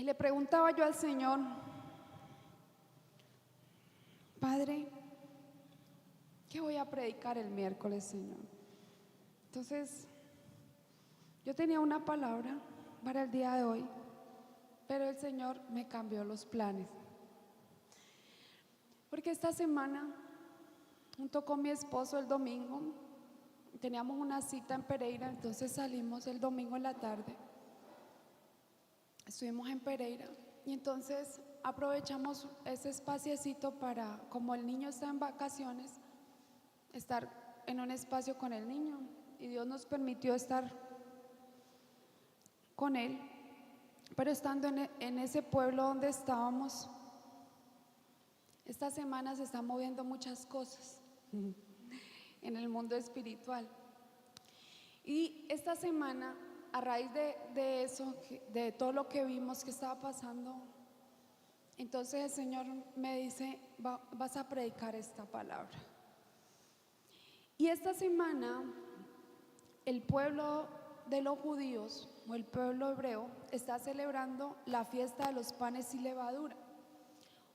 le preguntaba yo al Señor: Padre, ¿qué voy a predicar el miércoles, Señor? Entonces, yo tenía una palabra para el día de hoy, pero el Señor me cambió los planes. Porque esta semana, junto con mi esposo, el domingo, teníamos una cita en Pereira. Entonces salimos el domingo en la tarde, estuvimos en Pereira y entonces aprovechamos ese espaciecito para, como el niño está en vacaciones, estar en un espacio con el niño, y Dios nos permitió estar con él. Pero estando en ese pueblo donde estábamos, esta semana se están moviendo muchas cosas en el mundo espiritual. Y esta semana, a raíz de eso, de todo lo que vimos que estaba pasando, entonces el Señor me dice: vas a predicar esta palabra. Y esta semana el pueblo de los judíos, o el pueblo hebreo, está celebrando la fiesta de los panes sin levadura,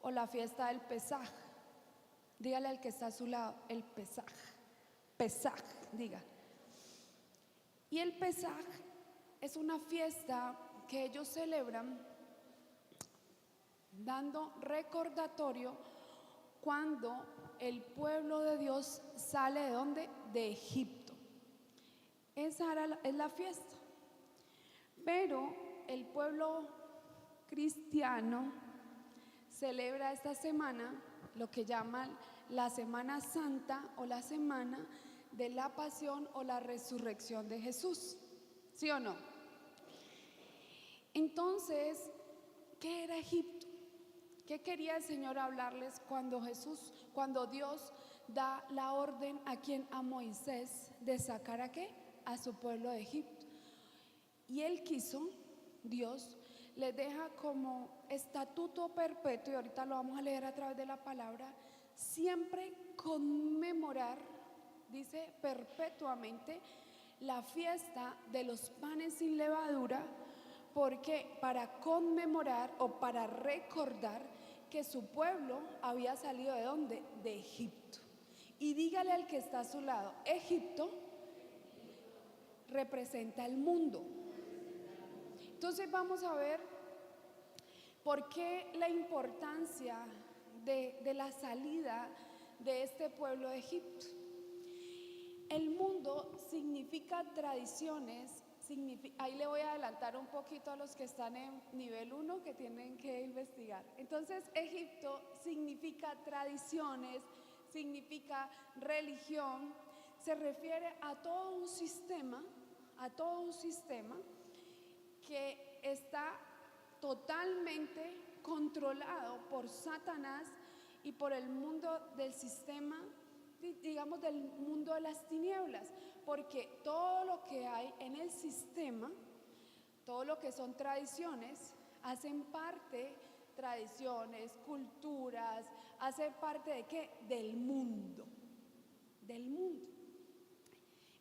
o la fiesta del Pesaj. Dígale al que está a su lado: el Pesaj. Pesaj, diga. Y el Pesaj es una fiesta que ellos celebran dando recordatorio cuando el pueblo de Dios sale ¿de dónde? De Egipto. Esa es la fiesta. Pero el pueblo cristiano celebra esta semana lo que llaman la Semana Santa, o la semana de la pasión o la resurrección de Jesús. ¿Sí o no? Entonces, ¿qué era Egipto? ¿Qué quería el Señor hablarles cuando Dios da la orden a quien, a Moisés, de sacar a qué? A su pueblo de Egipto. Y él quiso, Dios les deja como estatuto perpetuo, y ahorita lo vamos a leer a través de la palabra: siempre conmemorar, dice, perpetuamente la fiesta de los panes sin levadura. Porque para conmemorar o para recordar que su pueblo había salido ¿de dónde? De Egipto. Y dígale al que está a su lado: Egipto representa el mundo. Entonces vamos a ver por qué la importancia de la salida de este pueblo de Egipto. El mundo significa tradiciones. Ahí le voy a adelantar un poquito a los que están en nivel 1, que tienen que investigar. Entonces, Egipto significa tradiciones, significa religión. Se refiere a todo un sistema que está totalmente controlado por Satanás y por el mundo del sistema, digamos, del mundo de las tinieblas. Porque todo lo que hay en el sistema, todo lo que son tradiciones, hacen parte, tradiciones, culturas, hacen parte ¿de qué? Del mundo.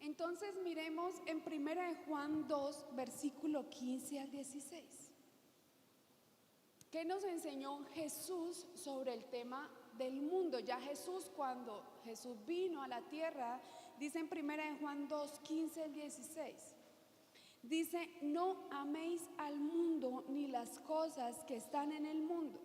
Entonces miremos en 1 Juan 2, versículo 15 al 16. ¿Qué nos enseñó Jesús sobre el tema del mundo? Ya Jesús, cuando Jesús vino a la tierra, dice en 1 Juan 2, 15 al 16, dice: no améis al mundo ni las cosas que están en el mundo.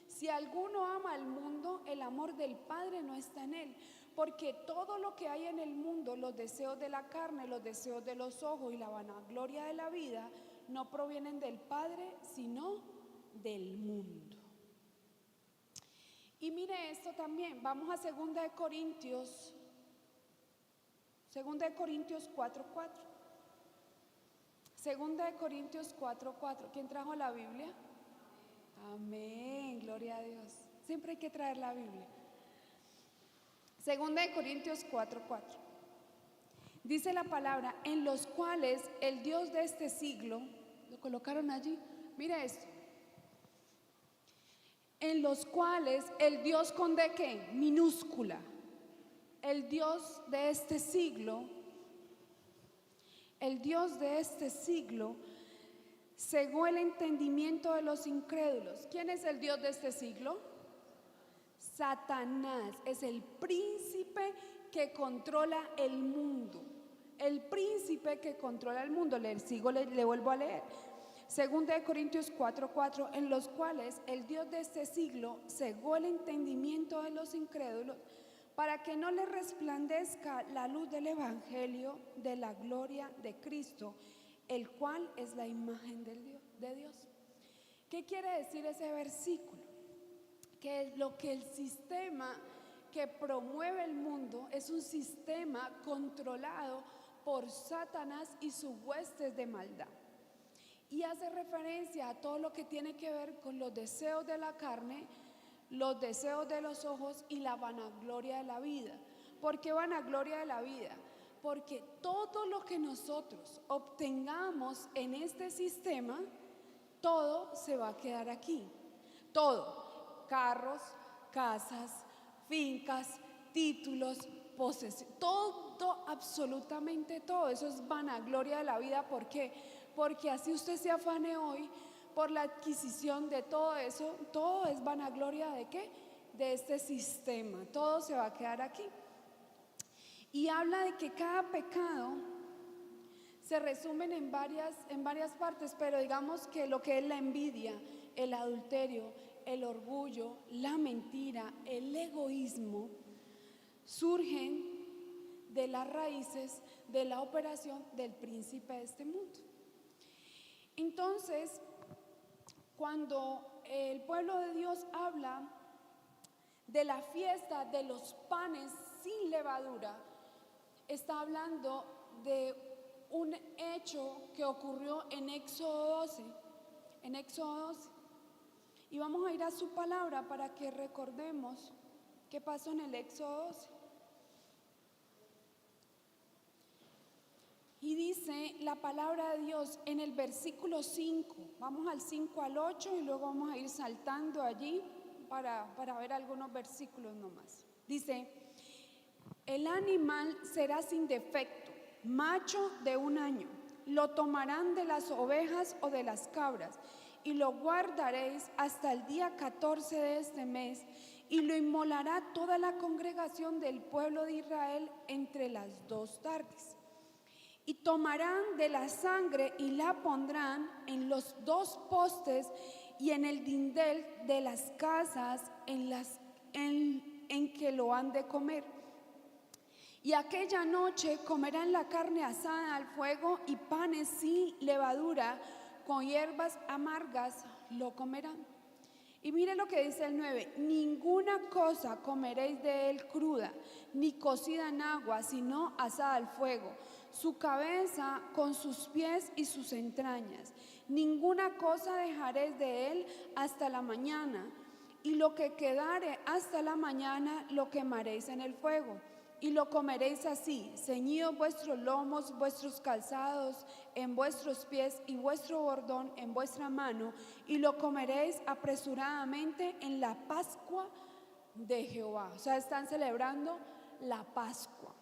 Si alguno ama al mundo, el amor del Padre no está en él. Porque todo lo que hay en el mundo, los deseos de la carne, los deseos de los ojos y la vanagloria de la vida, no provienen del Padre, sino del mundo. Y mire esto también, vamos a 2 de Corintios 4:4. 2 de Corintios 4:4. ¿Quién trajo la Biblia? Amén, gloria a Dios. Siempre hay que traer la Biblia. 2 de Corintios 4:4. Dice la palabra: en los cuales el Dios de este siglo, lo colocaron allí, mire esto, en los cuales el Dios con ¿de qué? Minúscula. El Dios de este siglo cegó el entendimiento de los incrédulos. ¿Quién es el Dios de este siglo? Satanás es el príncipe que controla el mundo. El príncipe que controla el mundo. Le vuelvo a leer. Segunda de Corintios 4:4, en los cuales el Dios de este siglo cegó el entendimiento de los incrédulos para que no les resplandezca la luz del evangelio de la gloria de Cristo, el cual es la imagen de Dios. ¿Qué quiere decir ese versículo? Que lo que el sistema que promueve el mundo es un sistema controlado por Satanás y sus huestes de maldad. Y hace referencia a todo lo que tiene que ver con los deseos de la carne, los deseos de los ojos y la vanagloria de la vida. ¿Por qué vanagloria de la vida? Porque todo lo que nosotros obtengamos en este sistema, todo se va a quedar aquí. Todo, carros, casas, fincas, títulos, posesiones, todo, absolutamente todo. Eso es vanagloria de la vida. ¿Por qué? Porque así usted se afane hoy por la adquisición de todo eso, todo es vanagloria ¿de qué? De este sistema. Todo se va a quedar aquí. Y habla de que cada pecado se resumen en varias partes, pero digamos que lo que es la envidia, el adulterio, el orgullo, la mentira, el egoísmo, surgen de las raíces de la operación del príncipe de este mundo. Entonces, cuando el pueblo de Dios habla de la fiesta de los panes sin levadura, está hablando de un hecho que ocurrió en Éxodo 12. Y vamos a ir a su palabra para que recordemos qué pasó en el Éxodo 12. Y dice la palabra de Dios en el versículo 5, vamos al 5 al 8 y luego vamos a ir saltando allí para ver algunos versículos nomás. Dice: el animal será sin defecto, macho de 1 año. Lo tomarán de las ovejas o de las cabras y lo guardaréis hasta el día 14 de este mes, y lo inmolará toda la congregación del pueblo de Israel entre las 2 tardes. Y tomarán de la sangre y la pondrán en los 2 postes y en el dindel de las casas en que lo han de comer. Y aquella noche comerán la carne asada al fuego y panes sin levadura, con hierbas amargas lo comerán. Y mire lo que dice el 9: ninguna cosa comeréis de él cruda, ni cocida en agua, sino asada al fuego, su cabeza con sus pies y sus entrañas. Ninguna cosa dejaréis de él hasta la mañana, y lo que quedare hasta la mañana lo quemaréis en el fuego. Y lo comeréis así, ceñidos vuestros lomos, vuestros calzados en vuestros pies y vuestro bordón en vuestra mano, y lo comeréis apresuradamente en la Pascua de Jehová. O sea, están celebrando la Pascua.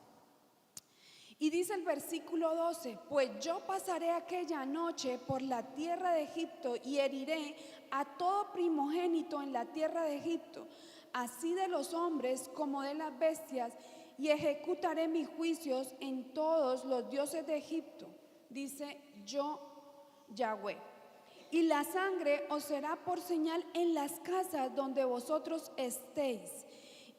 Y dice el versículo 12: pues yo pasaré aquella noche por la tierra de Egipto y heriré a todo primogénito en la tierra de Egipto, así de los hombres como de las bestias, y ejecutaré mis juicios en todos los dioses de Egipto, dice yo, Yahweh. Y la sangre os será por señal en las casas donde vosotros estéis.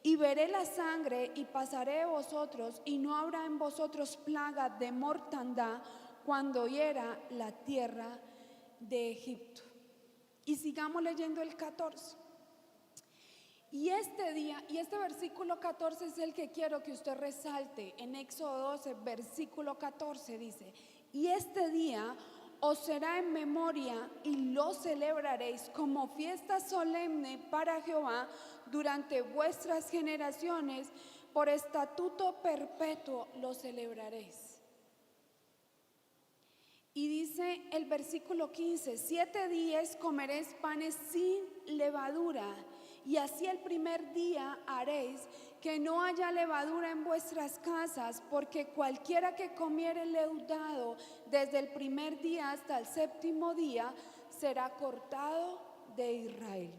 Y veré la sangre y pasaré de vosotros, y no habrá en vosotros plaga de mortandad cuando hiera la tierra de Egipto. Y sigamos leyendo el 14. Y este día, y este versículo 14 es el que quiero que usted resalte. En Éxodo 12, versículo 14 dice: y este día os será en memoria y lo celebraréis como fiesta solemne para Jehová durante vuestras generaciones, por estatuto perpetuo lo celebraréis. Y dice el versículo 15: 7 días comeréis panes sin levadura, y así el primer día haréis que no haya levadura en vuestras casas, porque cualquiera que comiere leudado desde el primer día hasta el séptimo día será cortado de Israel.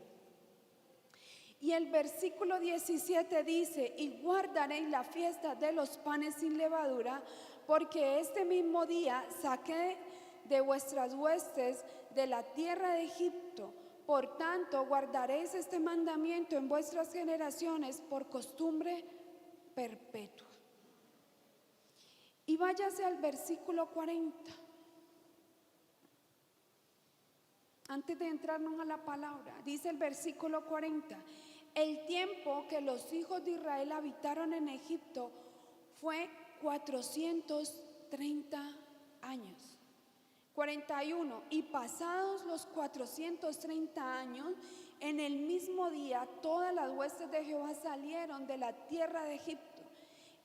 Y el versículo 17 dice: y guardaréis la fiesta de los panes sin levadura, porque este mismo día saqué de vuestras huestes de la tierra de Egipto. Por tanto, guardaréis este mandamiento en vuestras generaciones por costumbre perpetua. Y váyase al versículo 40. Antes de entrarnos a la palabra, dice el versículo 40: el tiempo que los hijos de Israel habitaron en Egipto fue 430 años. 41. Y pasados los 430 años, en el mismo día todas las huestes de Jehová salieron de la tierra de Egipto.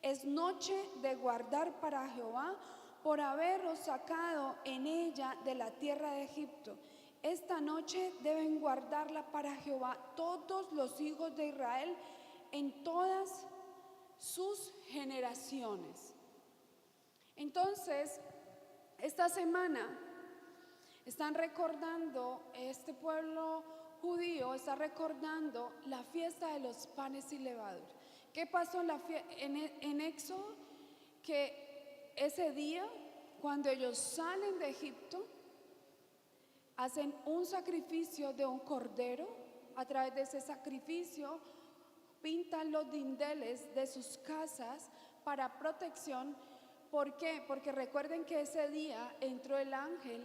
Es noche de guardar para Jehová por haberlos sacado en ella de la tierra de Egipto. Esta noche deben guardarla para Jehová todos los hijos de Israel en todas sus generaciones. Entonces, esta semana están recordando, este pueblo judío está recordando la fiesta de los panes sin levadura. ¿Qué pasó en Éxodo? Que ese día, cuando ellos salen de Egipto, hacen un sacrificio de un cordero. A través de ese sacrificio pintan los dinteles de sus casas para protección. ¿Por qué? Porque recuerden que ese día entró el ángel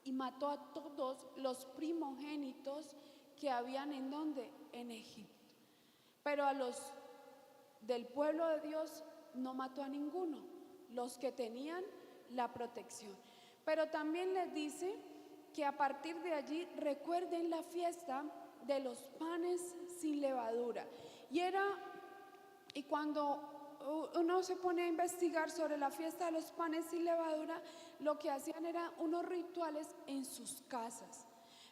y mató a todos los primogénitos que habían ¿en dónde? En Egipto. Pero a los del pueblo de Dios no mató a ninguno, los que tenían la protección. Pero también les dice que a partir de allí recuerden la fiesta de los panes sin levadura. Y cuando uno se pone a investigar sobre la fiesta de los panes sin levadura, lo que hacían eran unos rituales en sus casas.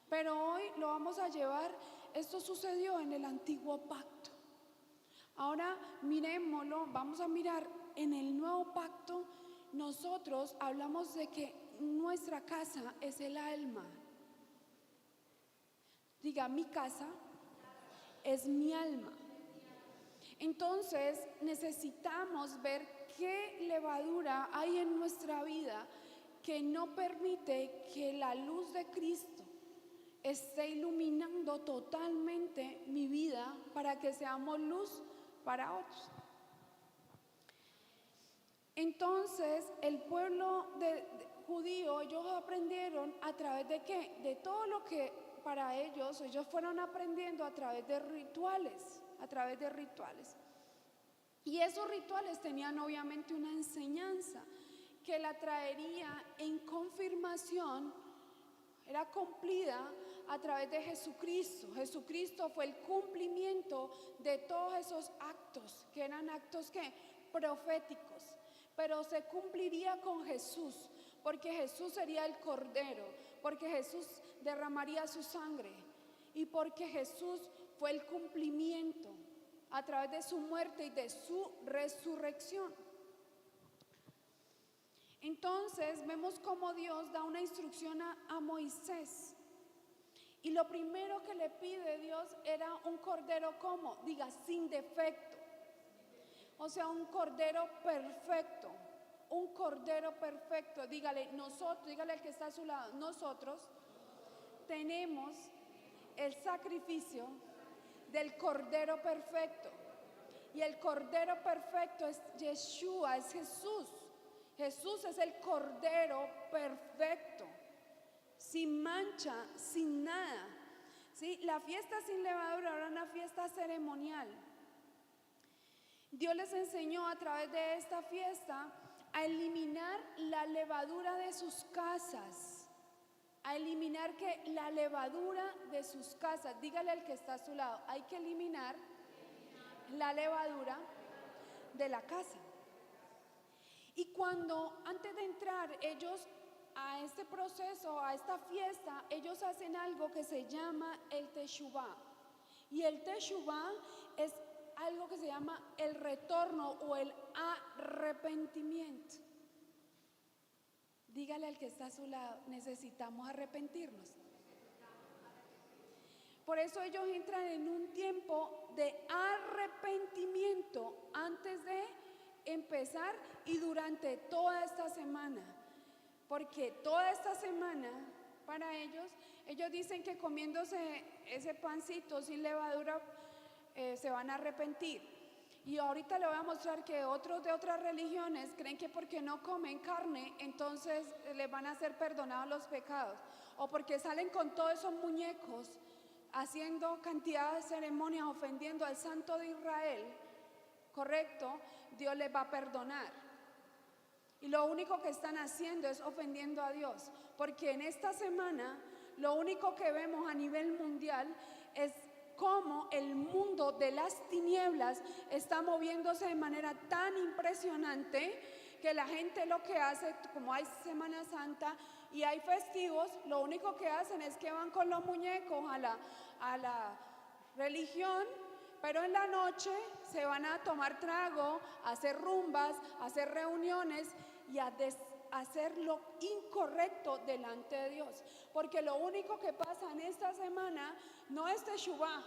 Pero hoy lo vamos a llevar, esto sucedió en el antiguo pacto. Ahora miremoslo, vamos a mirar en el nuevo pacto. Nosotros hablamos de que nuestra casa es el alma. Diga, mi casa es mi alma. Entonces necesitamos ver qué levadura hay en nuestra vida que no permite que la luz de Cristo esté iluminando totalmente mi vida para que seamos luz para otros. Entonces el pueblo judío, ellos aprendieron a través de ¿qué? De todo lo que para ellos fueron aprendiendo a través de rituales, Y esos rituales tenían obviamente una enseñanza que la traería en confirmación, era cumplida a través de Jesucristo. Jesucristo fue el cumplimiento de todos esos actos, que eran actos proféticos, pero se cumpliría con Jesús, porque Jesús sería el Cordero, porque Jesús derramaría su sangre y porque Jesús fue el cumplimiento a través de su muerte y de su resurrección. Entonces vemos cómo Dios da una instrucción a Moisés, y lo primero que le pide Dios era un cordero, ¿cómo? Diga, sin defecto, o sea, un cordero perfecto. Un cordero perfecto. Dígale al que está a su lado, nosotros tenemos el sacrificio del cordero perfecto. Y el cordero perfecto es Yeshua, es Jesús. Jesús es el cordero perfecto, sin mancha, sin nada. ¿Sí? La fiesta sin levadura era una fiesta ceremonial. Dios les enseñó a través de esta fiesta a eliminar la levadura de sus casas, a eliminar la levadura de sus casas. Dígale al que está a su lado, hay que eliminar la levadura de la casa. Y cuando antes de entrar ellos a este proceso, a esta fiesta, ellos hacen algo que se llama el Teshuvá. Y el Teshuvá es algo que se llama el retorno o el arrepentimiento. Dígale al que está a su lado, necesitamos arrepentirnos. Por eso ellos entran en un tiempo de arrepentimiento antes de empezar y durante toda esta semana. Porque toda esta semana para ellos dicen que comiéndose ese pancito sin levadura se van a arrepentir. Y ahorita le voy a mostrar que otros de otras religiones creen que porque no comen carne, entonces les van a ser perdonados los pecados. O porque salen con todos esos muñecos haciendo cantidad de ceremonias, ofendiendo al Santo de Israel, correcto, Dios les va a perdonar. Y lo único que están haciendo es ofendiendo a Dios, porque en esta semana lo único que vemos a nivel mundial es cómo el mundo de las tinieblas está moviéndose de manera tan impresionante que la gente lo que hace, como hay Semana Santa y hay festivos, lo único que hacen es que van con los muñecos a la religión, pero en la noche se van a tomar trago, a hacer rumbas, a hacer reuniones y a hacer lo incorrecto delante de Dios. Porque lo único que pasa en esta semana no es Teshuvá.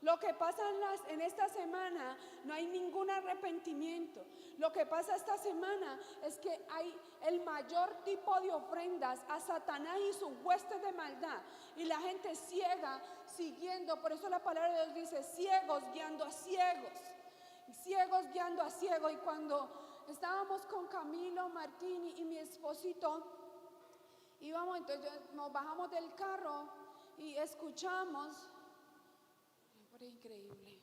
Lo que pasa en esta semana no hay ningún arrepentimiento. Lo que pasa esta semana es que hay el mayor tipo de ofrendas a Satanás y sus huestes de maldad. Y la gente ciega siguiendo, por eso la palabra de Dios dice ciegos guiando a ciegos. Ciegos guiando a ciegos. Y cuando estábamos con Camilo, Martín y mi esposito, íbamos, entonces nos bajamos del carro y escuchamos. Pero es increíble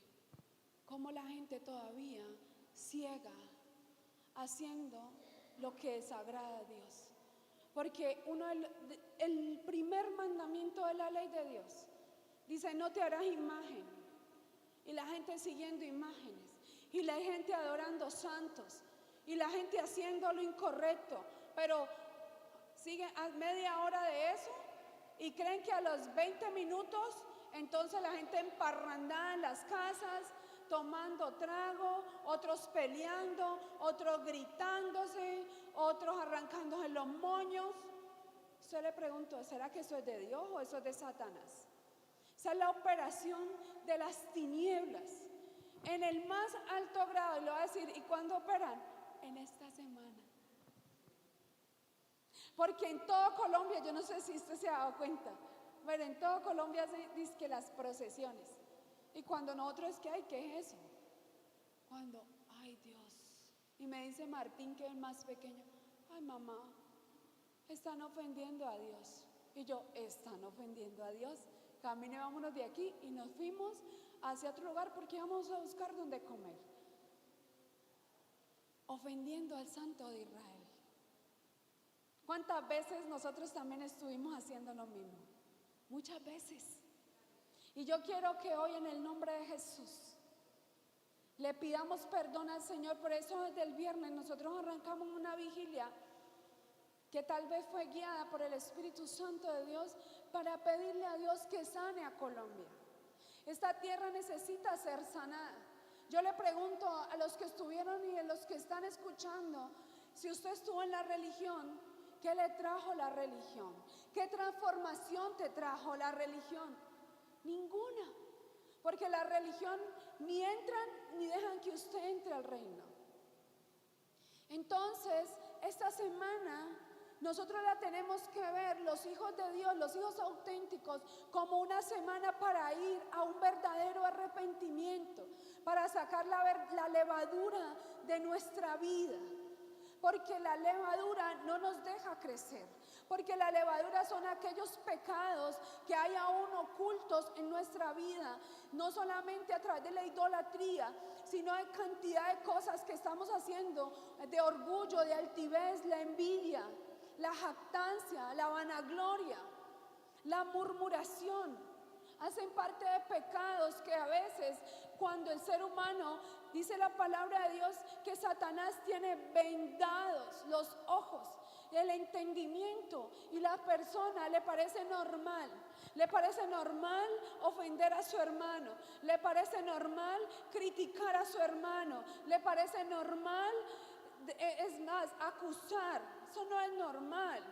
cómo la gente todavía ciega haciendo lo que desagrada a Dios. Porque el primer mandamiento de la ley de Dios dice: no te harás imagen. Y la gente siguiendo imágenes, y la gente adorando santos, y la gente haciendo lo incorrecto, pero siguen a media hora de eso y creen que a los 20 minutos entonces la gente emparrandada en las casas, tomando trago, otros peleando, otros gritándose, otros arrancándose los moños. Yo le pregunto, ¿será que eso es de Dios o eso es de Satanás? Esa es la operación de las tinieblas en el más alto grado. Y le voy a decir, ¿y cuándo operan? En esta semana. Porque en todo Colombia, yo no sé si usted se ha dado cuenta, pero en todo Colombia se dice que las procesiones. Y cuando nosotros es que, ay, ¿qué es eso? Cuando, ay Dios. Y me dice Martín, que es el más pequeño, ay mamá, están ofendiendo a Dios. Y yo, ¿están ofendiendo a Dios? Camine, vámonos de aquí. Y nos fuimos hacia otro lugar porque íbamos a buscar dónde comer. Ofendiendo al Santo de Israel. ¿Cuántas veces nosotros también estuvimos haciendo lo mismo? Muchas veces. Y yo quiero que hoy, en el nombre de Jesús, le pidamos perdón al Señor. Por eso desde el viernes nosotros arrancamos una vigilia que tal vez fue guiada por el Espíritu Santo de Dios para pedirle a Dios que sane a Colombia. Esta tierra necesita ser sanada. Yo le pregunto a los que estuvieron y a los que están escuchando, si usted estuvo en la religión, ¿qué le trajo la religión? ¿Qué transformación te trajo la religión? Ninguna. Porque la religión ni entran ni dejan que usted entre al reino. Entonces, esta semana nosotros la tenemos que ver, los hijos de Dios, los hijos auténticos, como una semana para ir a un verdadero arrepentimiento, para sacar la levadura de nuestra vida. Porque la levadura no nos deja crecer. Porque la levadura son aquellos pecados que hay aún ocultos en nuestra vida. No solamente a través de la idolatría, sino de cantidad de cosas que estamos haciendo, de orgullo, de altivez, la envidia, la jactancia, la vanagloria, la murmuración. Hacen parte de pecados que a veces, cuando el ser humano, dice la palabra de Dios, que Satanás tiene vendados los ojos. el entendimiento, y la persona le parece normal. Le parece normal ofender a su hermano, le parece normal criticar a su hermano, le parece normal, es más, acusar. Eso no es normal.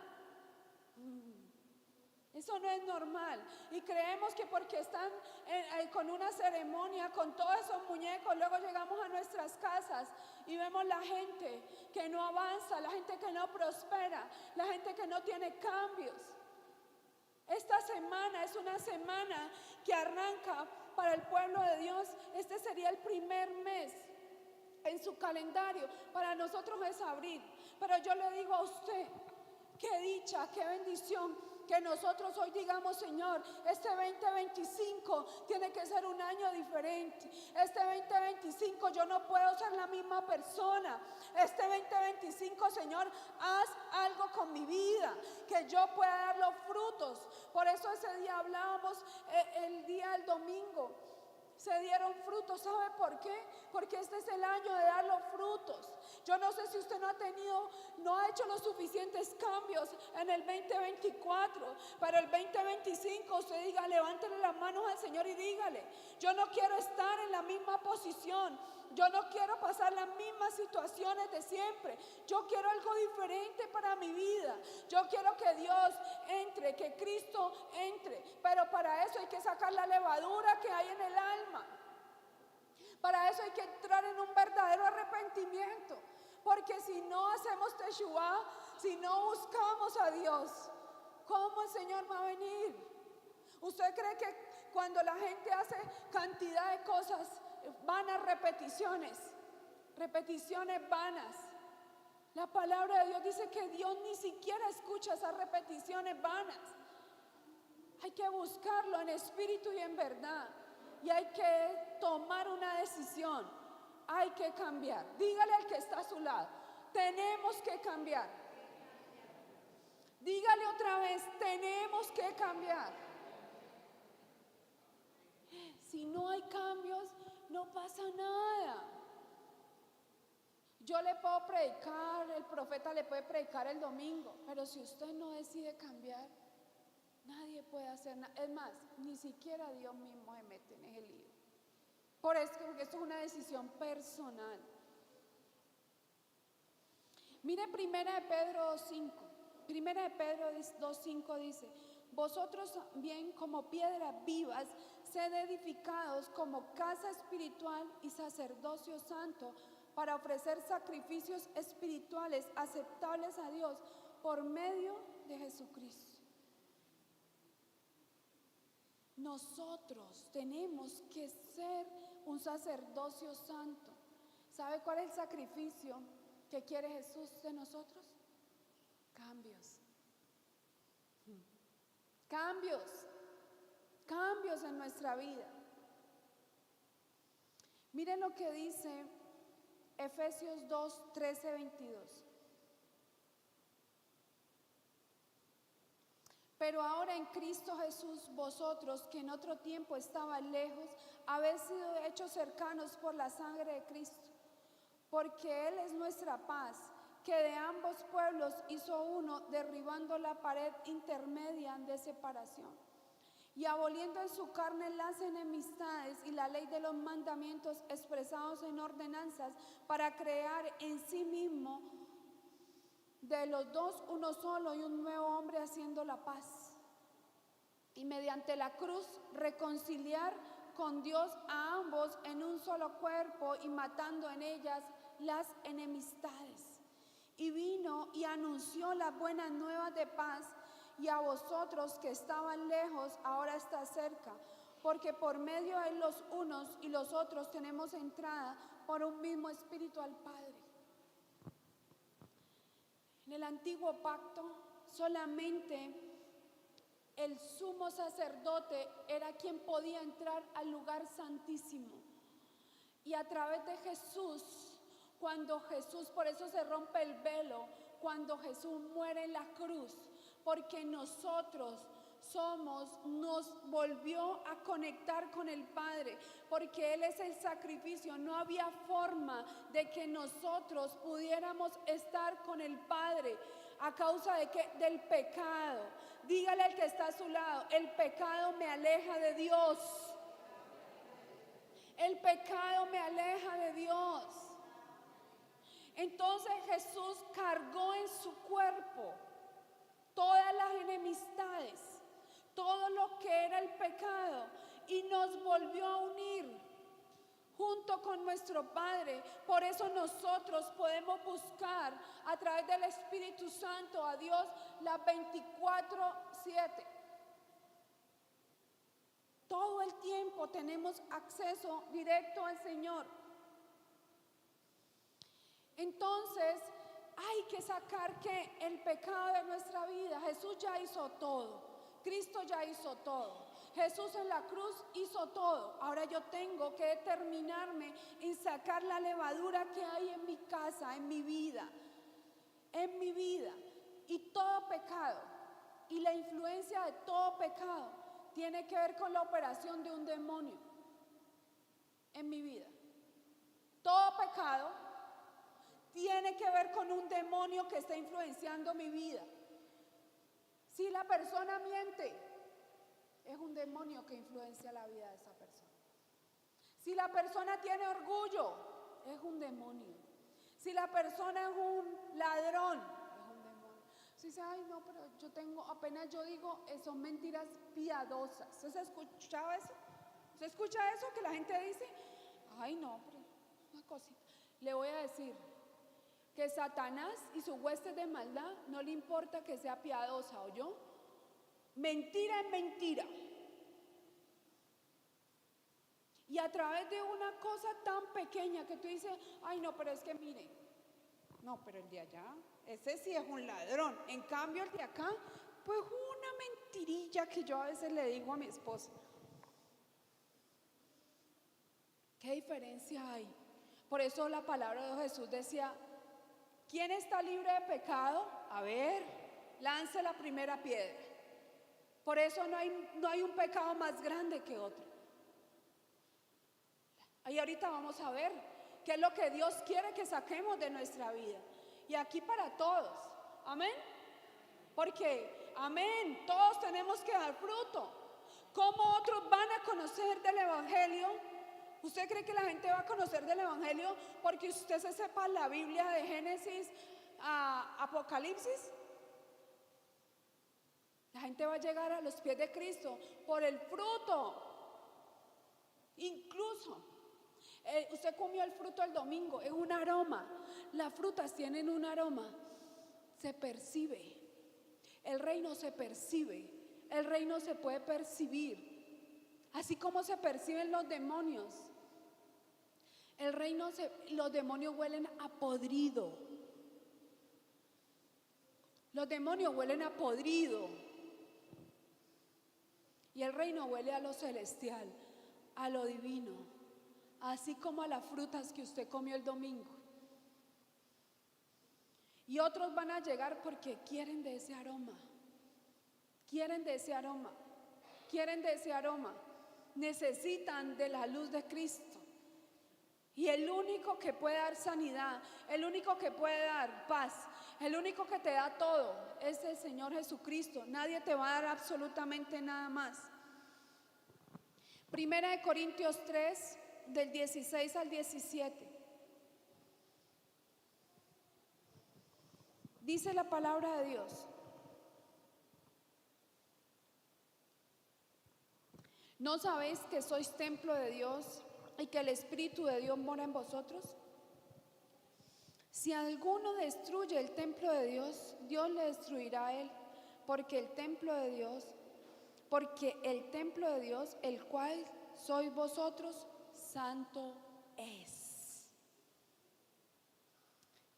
Eso no es normal. Y creemos que porque están con una ceremonia, con todos esos muñecos, luego llegamos a nuestras casas y vemos la gente que no avanza, la gente que no prospera, la gente que no tiene cambios. Esta semana es una semana que arranca para el pueblo de Dios. Este sería el primer mes en su calendario. Para nosotros es abril. Pero yo le digo a usted, qué dicha, qué bendición que nosotros hoy digamos: Señor, este 2025 tiene que ser un año diferente. Este 2025 yo no puedo ser la misma persona. Este 2025, Señor, haz algo con mi vida, que yo pueda dar los frutos. Por eso ese día hablábamos, el día del domingo, se dieron frutos. ¿Sabe por qué? Porque este es el año de dar los frutos. Yo no sé si usted no ha hecho los suficientes cambios en el 2024, pero el 2025 usted diga, levántele las manos al Señor y dígale: yo no quiero estar en la misma posición, yo no quiero pasar las mismas situaciones de siempre, yo quiero algo diferente para mi vida, yo quiero que Dios entre, que Cristo entre, pero para eso hay que sacar la levadura que hay en el alma. Para eso hay que entrar en un verdadero arrepentimiento, porque si no hacemos teshuva, si no buscamos a Dios, ¿cómo el Señor va a venir? ¿Usted cree que cuando la gente hace cantidad de cosas, vanas repeticiones vanas? La palabra de Dios dice que Dios ni siquiera escucha esas repeticiones vanas. Hay que buscarlo en espíritu y en verdad. Y hay que tomar una decisión. Hay que cambiar. Dígale al que está a su lado: tenemos que cambiar. Dígale otra vez: tenemos que cambiar. Si no hay cambios, no pasa nada. Yo le puedo predicar, el profeta le puede predicar el domingo, pero si usted no decide cambiar, nadie puede hacer nada. Es más, ni siquiera Dios mismo se mete en ese lío. Por eso, porque esto es una decisión personal. Mire Primera de Pedro 2:5. Primera de Pedro 2:5 dice: vosotros bien, como piedras vivas, sed edificados como casa espiritual y sacerdocio santo, para ofrecer sacrificios espirituales aceptables a Dios por medio de Jesucristo. Nosotros tenemos que ser un sacerdocio santo. ¿Sabe cuál es el sacrificio que quiere Jesús de nosotros? Cambios. Cambios en nuestra vida. Miren lo que dice Efesios 2:13-22. Pero ahora en Cristo Jesús, vosotros que en otro tiempo estaban lejos, habéis sido hechos cercanos por la sangre de Cristo, porque Él es nuestra paz, que de ambos pueblos hizo uno, derribando la pared intermedia de separación, y aboliendo en su carne las enemistades y la ley de los mandamientos expresados en ordenanzas, para crear en sí mismo de los dos uno solo y un nuevo hombre, haciendo la paz, y mediante la cruz reconciliar con Dios a ambos en un solo cuerpo, y matando en ellas las enemistades. Y vino y anunció las buenas nuevas de paz, y a vosotros que estaban lejos, ahora está cerca, porque por medio de los unos y los otros tenemos entrada por un mismo espíritu al Padre. En el antiguo pacto, solamente el sumo sacerdote era quien podía entrar al lugar santísimo. Y a través de Jesús, por eso se rompe el velo, cuando Jesús muere en la cruz, porque nos volvió a conectar con el Padre, porque Él es el sacrificio. No había forma de que nosotros pudiéramos estar con el Padre ¿A causa de qué? Del pecado. Dígale al que está a su lado, el pecado me aleja de Dios. El pecado me aleja de Dios. Entonces Jesús cargó en su cuerpo todas las enemistades, todo lo que era el pecado, y nos volvió a unir junto con nuestro Padre. Por eso nosotros podemos buscar a través del Espíritu Santo a Dios las 24/7. Todo el tiempo tenemos acceso directo al Señor. Entonces hay que sacar que el pecado de nuestra vida, Jesús ya hizo todo, Cristo ya hizo todo, Jesús en la cruz hizo todo. Ahora yo tengo que determinarme en sacar la levadura que hay en mi casa, en mi vida, y todo pecado y la influencia de todo pecado tiene que ver con la operación de un demonio en mi vida. Todo pecado tiene que ver con un demonio que está influenciando mi vida. Si la persona miente, es un demonio que influencia la vida de esa persona. Si la persona tiene orgullo, es un demonio. Si la persona es un ladrón, es un demonio. Si dice, ay no, pero yo tengo, apenas yo digo, son mentiras piadosas. ¿Usted se ha escuchado eso? ¿Usted escucha eso que la gente dice? Ay no, pero una cosita. Le voy a decir que Satanás y su huestes de maldad no le importa que sea piadosa, ¿oyó? Mentira es mentira. Y a través de una cosa tan pequeña que tú dices, ay no, pero es que mire, no, pero el de allá, ese sí es un ladrón. En cambio el de acá, pues una mentirilla que yo a veces le digo a mi esposa. ¿Qué diferencia hay? Por eso la palabra de Jesús decía, ¿quién está libre de pecado? A ver, lance la primera piedra. Por eso no hay un pecado más grande que otro. Y ahorita vamos a ver qué es lo que Dios quiere que saquemos de nuestra vida. Y aquí para todos. Amén. Porque, amén, todos tenemos que dar fruto. ¿Cómo otros van a conocer del Evangelio? ¿Usted cree que la gente va a conocer del Evangelio porque usted se sepa la Biblia de Génesis a Apocalipsis? La gente va a llegar a los pies de Cristo por el fruto. Incluso, usted comió el fruto el domingo, es un aroma. Las frutas tienen un aroma. Se percibe. El reino se percibe. El reino se puede percibir. Así como se perciben los demonios. Los demonios huelen a podrido. Los demonios huelen a podrido. Y el reino huele a lo celestial, a lo divino, así como a las frutas que usted comió el domingo. Y otros van a llegar porque quieren de ese aroma. Quieren de ese aroma. Quieren de ese aroma. Necesitan de la luz de Cristo. Y el único que puede dar sanidad, el único que puede dar paz, el único que te da todo es el Señor Jesucristo. Nadie te va a dar absolutamente nada más. Primera de Corintios 3, del 16 al 17. Dice la palabra de Dios. ¿No sabéis que sois templo de Dios y que el Espíritu de Dios mora en vosotros? Si alguno destruye el templo de Dios, Dios le destruirá a él, porque el templo de Dios, el cual sois vosotros, santo es.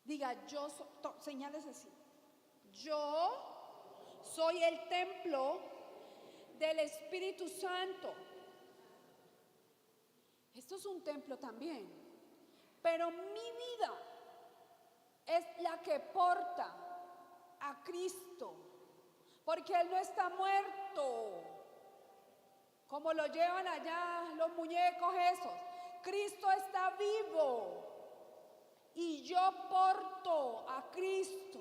Diga, señales así. Yo soy el templo del Espíritu Santo. Esto es un templo también, pero mi vida es la que porta a Cristo, porque Él no está muerto, como lo llevan allá los muñecos esos. Cristo está vivo y yo porto a Cristo.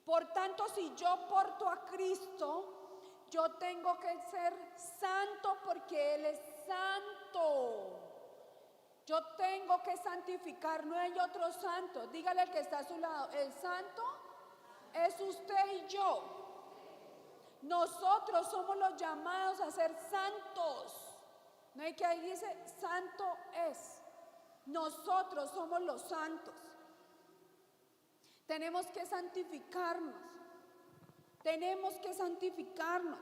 Por tanto, si yo porto a Cristo, yo tengo que ser santo porque Él es santo. Yo tengo que santificar, no hay otro santo. Dígale al que está a su lado, el santo es usted y yo. Nosotros somos los llamados a ser santos. No hay que ahí dice, santo es. Nosotros somos los santos. Tenemos que santificarnos. Tenemos que santificarnos.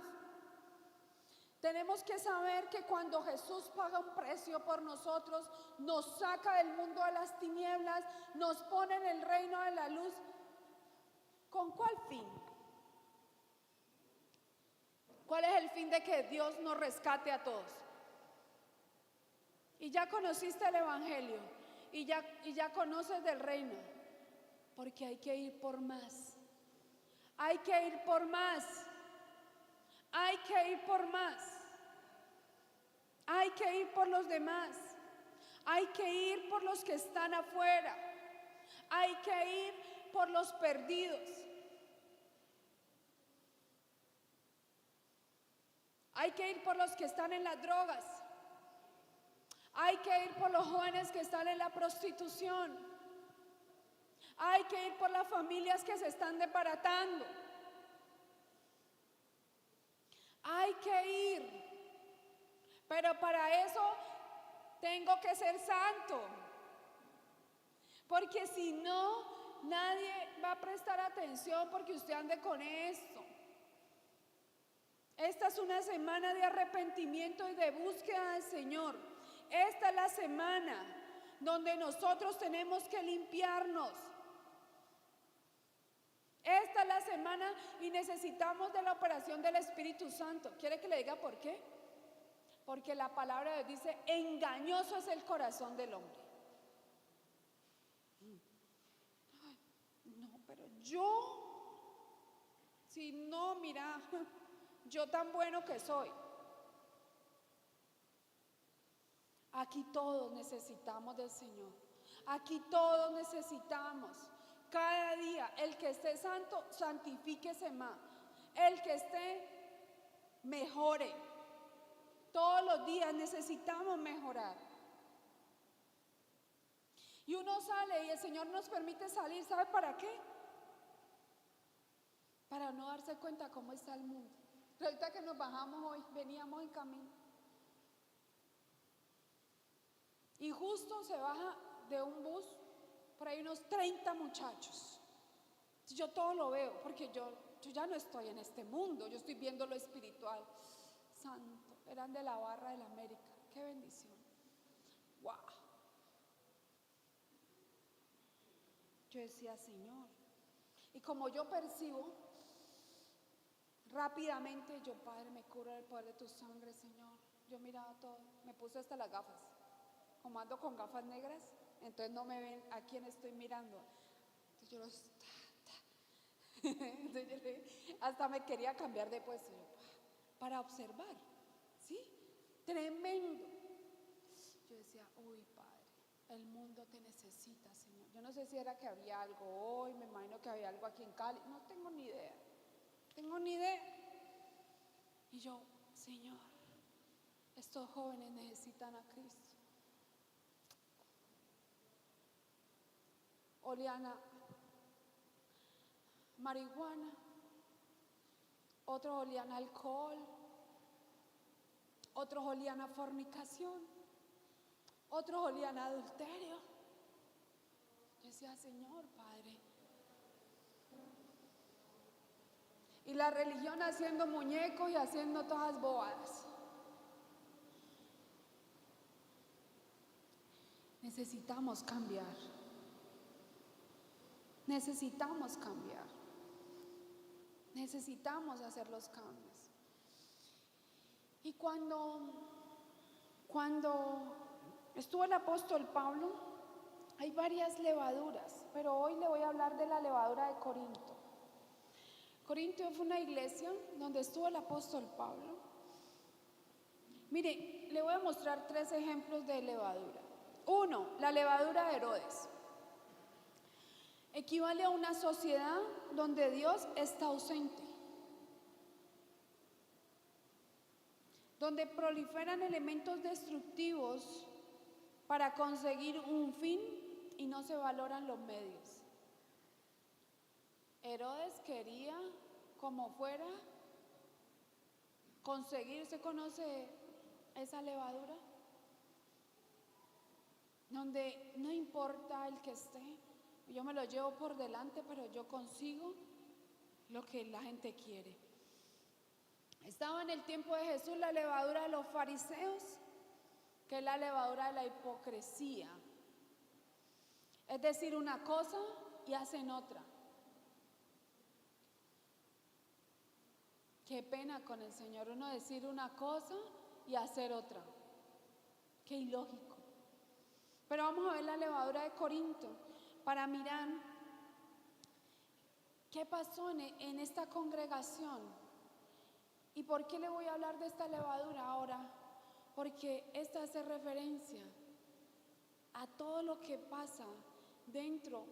Tenemos que saber que cuando Jesús paga un precio por nosotros, nos saca del mundo de las tinieblas, nos pone en el reino de la luz. ¿Con cuál fin? ¿Cuál es el fin de que Dios nos rescate a todos? Y ya conociste el Evangelio, y ya conoces del reino, porque hay que ir por más. Hay que ir por más. Hay que ir por más. Hay que ir por los demás. Hay que ir por los que están afuera. Hay que ir por los perdidos. Hay que ir por los que están en las drogas. Hay que ir por los jóvenes que están en la prostitución. Hay que ir por las familias que se están desbaratando. Hay que ir. Pero para eso tengo que ser santo. Porque si no, nadie va a prestar atención porque usted ande con esto. Esta es una semana de arrepentimiento y de búsqueda del Señor. Esta es la semana donde nosotros tenemos que limpiarnos. Esta es la semana y necesitamos de la operación del Espíritu Santo. ¿Quiere que le diga por qué? Porque la palabra de Dios dice, engañoso es el corazón del hombre. Ay, no, pero si no, mira, yo tan bueno que soy. Aquí todos necesitamos del Señor. Aquí todos necesitamos. Cada día, el que esté santo, santifíquese más. El que esté, mejore. Todos los días necesitamos mejorar. Y uno sale y el Señor nos permite salir. ¿Sabe para qué? Para no darse cuenta cómo está el mundo. Resulta que nos bajamos hoy, veníamos en camino. Y justo se baja de un bus, por ahí unos 30 muchachos. Yo todo lo veo, porque yo ya no estoy en este mundo, yo estoy viendo lo espiritual. Santo, eran de la Barra de la América, qué bendición. Wow. Yo decía, Señor, y como yo percibo, rápidamente yo, Padre, me cubro el poder de tu sangre, Señor. Yo miraba todo, me puse hasta las gafas. Como ando con gafas negras, entonces no me ven a quién estoy mirando. Entonces yo hasta me quería cambiar de puesto para observar, ¿sí? Tremendo. Yo decía, uy, Padre, el mundo te necesita, Señor. Yo no sé si era que había algo hoy, me imagino que había algo aquí en Cali, no tengo ni idea. Y yo, Señor, estos jóvenes necesitan a Cristo. Olían a marihuana, otros olían a alcohol, otros olían a fornicación, otros olían a adulterio. Yo decía, Señor, Padre. Y la religión haciendo muñecos y haciendo todas bobadas. Necesitamos cambiar. Necesitamos cambiar. Necesitamos hacer los cambios. Y cuando estuvo el apóstol Pablo, hay varias levaduras, pero hoy le voy a hablar de la levadura de Corinto. Corinto fue una iglesia donde estuvo el apóstol Pablo. Mire, le voy a mostrar 3 ejemplos de levadura. 1, la levadura de Herodes. equivale a una sociedad donde Dios está ausente, donde proliferan elementos destructivos para conseguir un fin y no se valoran los medios. Herodes quería, como fuera, conseguir, ¿se conoce esa levadura? Donde no importa el que esté, yo me lo llevo por delante, pero yo consigo lo que la gente quiere. Estaba en el tiempo de Jesús la levadura de los fariseos, que es la levadura de la hipocresía. Es decir, una cosa y hacen otra. Qué pena con el Señor, uno decir una cosa y hacer otra. Qué ilógico. Pero vamos a ver la levadura de Corinto para mirar qué pasó en esta congregación. ¿Y por qué le voy a hablar de esta levadura ahora? Porque esta hace referencia a todo lo que pasa dentro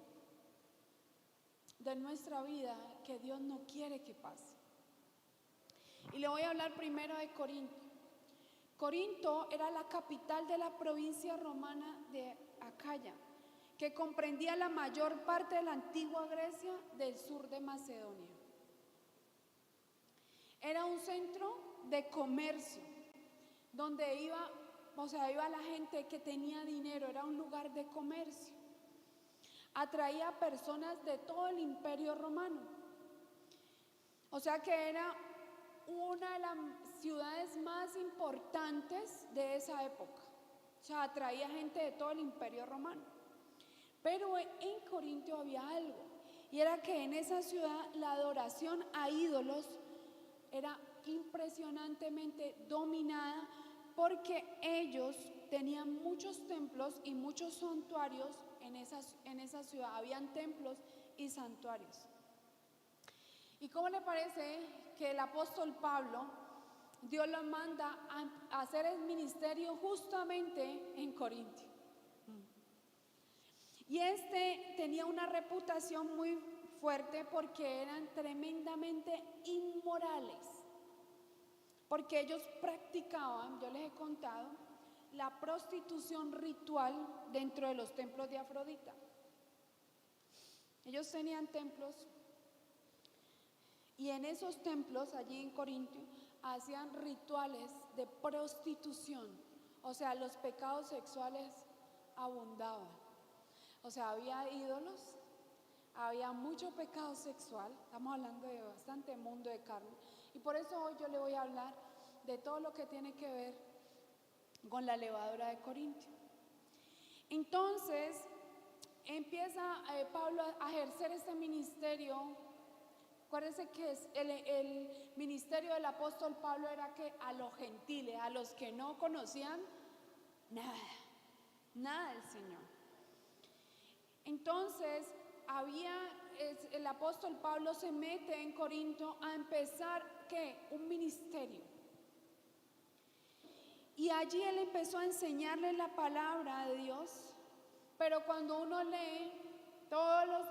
de nuestra vida que Dios no quiere que pase. Y le voy a hablar primero de Corinto. Corinto era la capital de la provincia romana de Acaya, que comprendía la mayor parte de la antigua Grecia del sur de Macedonia. Era un centro de comercio, donde iba la gente que tenía dinero, era un lugar de comercio. Atraía personas de todo el imperio romano. O sea que era una de las ciudades más importantes de esa época. O sea, atraía gente de todo el imperio romano. Pero en Corinto había algo, y era que en esa ciudad la adoración a ídolos era impresionantemente dominada, porque ellos tenían muchos templos y muchos santuarios en esa ciudad. Habían templos y santuarios. ¿Y cómo le parece que el apóstol Pablo, Dios lo manda a hacer el ministerio justamente en Corinto? Y tenía una reputación muy fuerte porque eran tremendamente inmorales, porque ellos practicaban, yo les he contado, la prostitución ritual dentro de los templos de Afrodita. Ellos tenían templos, y en esos templos, allí en Corinto, hacían rituales de prostitución. O sea, los pecados sexuales abundaban. O sea, había ídolos, había mucho pecado sexual. Estamos hablando de bastante mundo de carne. Y por eso hoy yo le voy a hablar de todo lo que tiene que ver con la levadura de Corinto. Entonces, empieza Pablo a ejercer este ministerio. Acuérdense que el ministerio del apóstol Pablo era que a los gentiles, a los que no conocían nada del Señor. Entonces, el apóstol Pablo se mete en Corinto a empezar, ¿qué? Un ministerio. Y allí él empezó a enseñarle la palabra de Dios. Pero cuando uno lee todas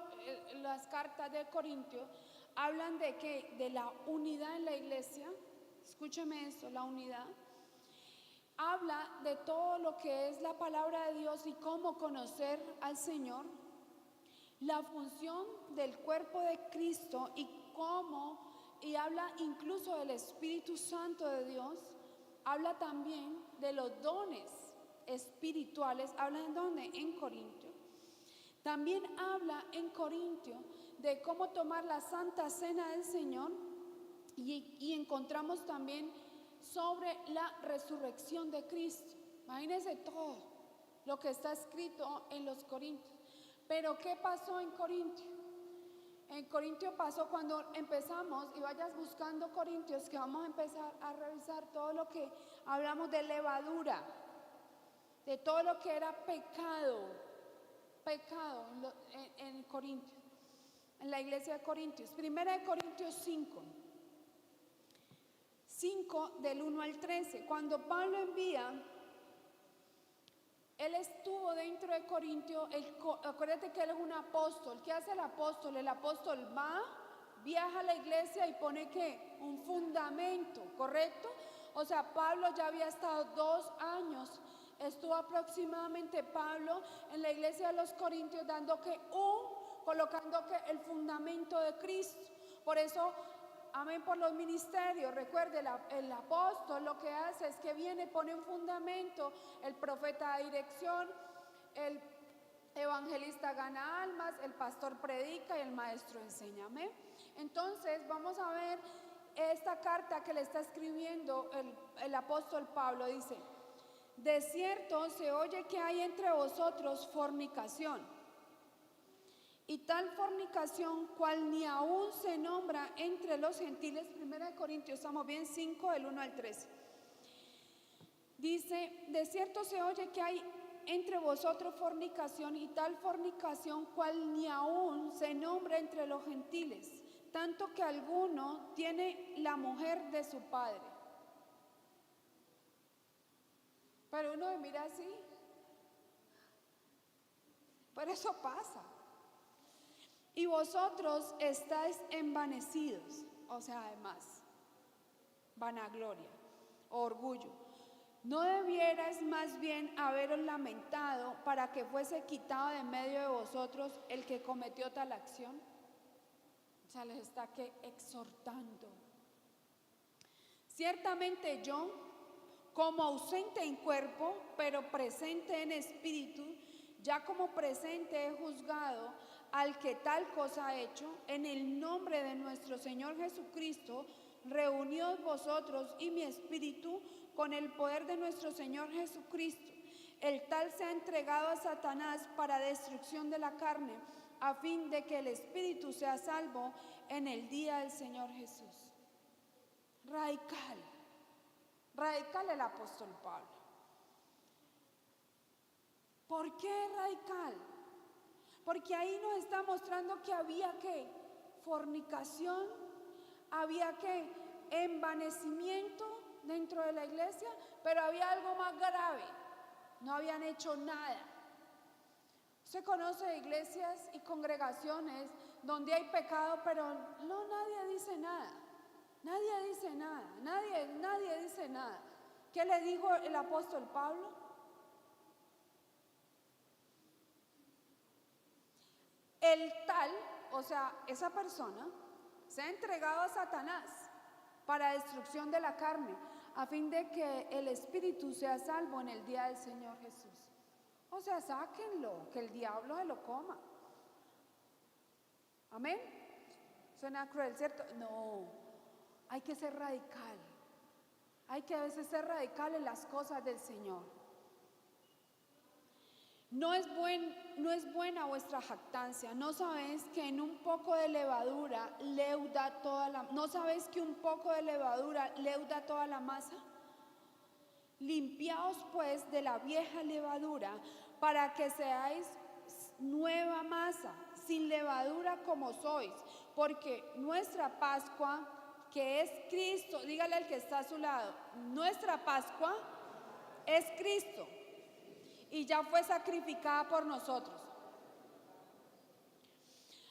las cartas de Corinto, hablan de qué? De la unidad en la iglesia. Escúcheme esto, la unidad. Habla de todo lo que es la palabra de Dios y cómo conocer al Señor. La función del cuerpo de Cristo y habla incluso del Espíritu Santo de Dios. Habla también de los dones espirituales. ¿Habla en dónde? En Corinto. También habla en Corinto de cómo tomar la Santa Cena del Señor, y encontramos también sobre la resurrección de Cristo. Imagínense todo lo que está escrito en los Corintios. Pero ¿qué pasó en Corinto? En Corinto pasó cuando empezamos, y vayas buscando Corintios, que vamos a empezar a revisar todo lo que hablamos de levadura, de todo lo que era pecado en Corintios, en la iglesia de Corintios. Primera de Corintios 5 del 1 al 13, cuando Pablo envía Él estuvo dentro de Corintio, acuérdate que él es un apóstol. ¿Qué hace el apóstol? El apóstol va, viaja a la iglesia y pone ¿qué? Un fundamento, ¿correcto? O sea, Pablo ya había estado 2 años, estuvo aproximadamente Pablo en la iglesia de los Corintios dando colocando que el fundamento de Cristo. Por eso, amén, por los ministerios. Recuerde, el apóstol lo que hace es que viene, pone un fundamento, el profeta da dirección, el evangelista gana almas, el pastor predica y el maestro enseña. Amén. Entonces vamos a ver esta carta que le está escribiendo el apóstol Pablo. Dice: de cierto se oye que hay entre vosotros fornicación, y tal fornicación cual ni aún se nombra entre los gentiles. 1 Corintios, estamos bien, 5 del 1 al 13. Dice: de cierto se oye que hay entre vosotros fornicación, y tal fornicación cual ni aún se nombra entre los gentiles, tanto que alguno tiene la mujer de su padre. Pero uno me mira así, pero eso pasa. Y vosotros estáis envanecidos, o sea, además, vanagloria, orgullo. ¿No debierais más bien haberos lamentado para que fuese quitado de medio de vosotros el que cometió tal acción? O sea, les está exhortando. Ciertamente yo, como ausente en cuerpo, pero presente en espíritu, ya como presente he juzgado al que tal cosa ha hecho, en el nombre de nuestro Señor Jesucristo, reuníos vosotros y mi espíritu con el poder de nuestro Señor Jesucristo. El tal se ha entregado a Satanás para destrucción de la carne, a fin de que el espíritu sea salvo en el día del Señor Jesús. Radical, radical el apóstol Pablo. ¿Por qué radical? Porque ahí nos está mostrando que había fornicación, había envanecimiento dentro de la iglesia, pero había algo más grave: no habían hecho nada. Usted conoce iglesias y congregaciones donde hay pecado, pero nadie dice nada. Nadie dice nada, nadie dice nada. ¿Qué le dijo el apóstol Pablo? El tal, o sea, esa persona se ha entregado a Satanás para destrucción de la carne, a fin de que el espíritu sea salvo en el día del Señor Jesús. O sea, sáquenlo, que el diablo se lo coma. Amén. Suena cruel, ¿cierto? No, hay que ser radical. Hay que a veces ser radical en las cosas del Señor. No es buena vuestra jactancia. ¿No sabéis que en un poco de levadura leuda toda la... ¿No sabéis que un poco de levadura leuda toda la masa? Limpiaos pues de la vieja levadura, para que seáis nueva masa, sin levadura como sois, porque nuestra Pascua, que es Cristo, dígale al que está a su lado, nuestra Pascua es Cristo, y ya fue sacrificada por nosotros.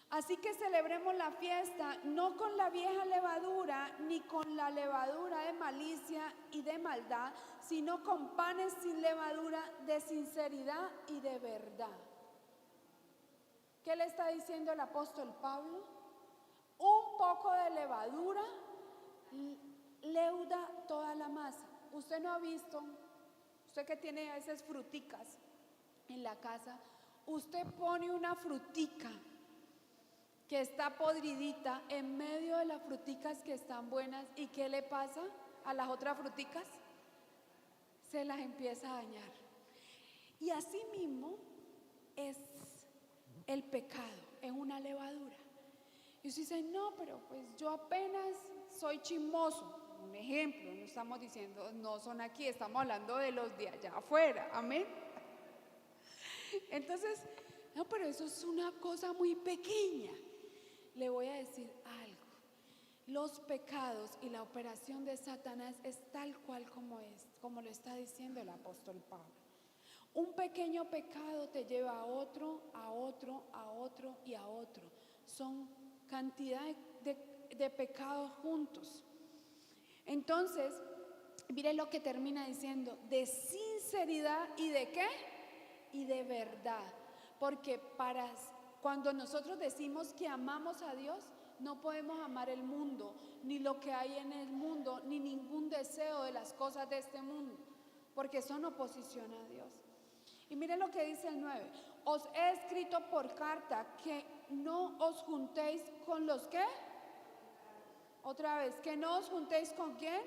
Así que celebremos la fiesta no con la vieja levadura, ni con la levadura de malicia y de maldad, sino con panes sin levadura, de sinceridad y de verdad. ¿Qué le está diciendo el apóstol Pablo? Un poco de levadura leuda toda la masa. Usted no ha visto, usted que tiene a veces fruticas en la casa, usted pone una frutica que está podridita en medio de las fruticas que están buenas, ¿y qué le pasa a las otras fruticas? Se las empieza a dañar. Y así mismo es el pecado, es una levadura. Y usted dice, no, pero pues yo apenas soy chismoso. Un ejemplo, no estamos diciendo, no son aquí, estamos hablando de los de allá afuera, amén. Entonces, no, pero eso es una cosa muy pequeña. Le voy a decir algo: los pecados y la operación de Satanás es tal cual como lo está diciendo el apóstol Pablo. Un pequeño pecado te lleva a otro, a otro, a otro y a otro. Son cantidad de pecados juntos. Entonces, mire lo que termina diciendo, de sinceridad y de ¿qué? Y de verdad. Porque cuando nosotros decimos que amamos a Dios, no podemos amar el mundo, ni lo que hay en el mundo, ni ningún deseo de las cosas de este mundo, porque son oposición a Dios. Y miren lo que dice el 9. Os he escrito por carta que no os juntéis con los ¿qué? Otra vez, que no os juntéis con ¿quién?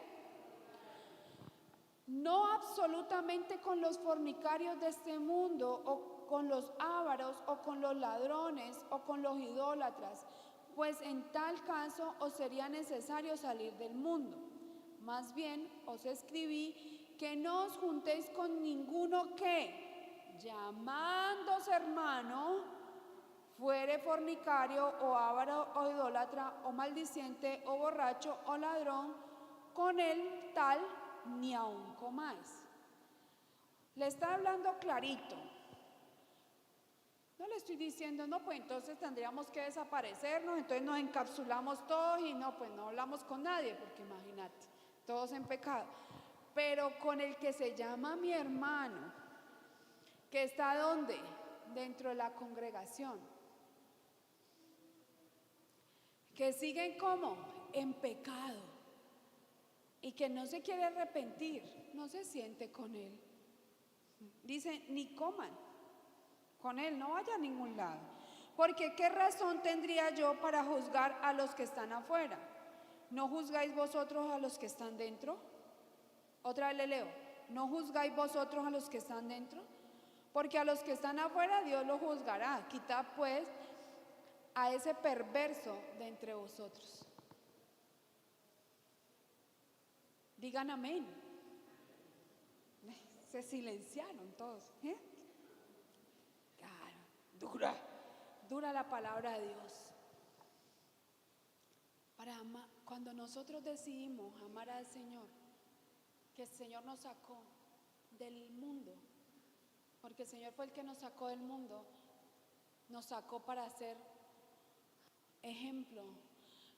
No absolutamente con los fornicarios de este mundo, o con los ávaros, o con los ladrones, o con los idólatras, pues en tal caso os sería necesario salir del mundo. Más bien os escribí que no os juntéis con ninguno que, llamándose hermano, fuere fornicario o avaro o idólatra o maldiciente o borracho o ladrón, con él tal ni aun comáis. Le está hablando clarito. No le estoy diciendo, no, pues entonces tendríamos que desaparecernos, entonces nos encapsulamos todos y no, pues no hablamos con nadie, porque imagínate, todos en pecado. Pero con el que se llama mi hermano, que está ¿dónde? Dentro de la congregación, que siguen como en pecado y que no se quiere arrepentir, no se siente con él. Dice, ni coman con él, no vaya a ningún lado. Porque ¿qué razón tendría yo para juzgar a los que están afuera? ¿No juzgáis vosotros a los que están dentro? Otra vez le leo, ¿no juzgáis vosotros a los que están dentro? Porque a los que están afuera Dios los juzgará. Quitad pues a ese perverso de entre vosotros. Digan amén. Se silenciaron todos. Claro, dura la palabra de Dios. Cuando nosotros decidimos amar al Señor, que el Señor nos sacó del mundo, porque el Señor fue el que nos sacó del mundo, nos sacó para ser ejemplo,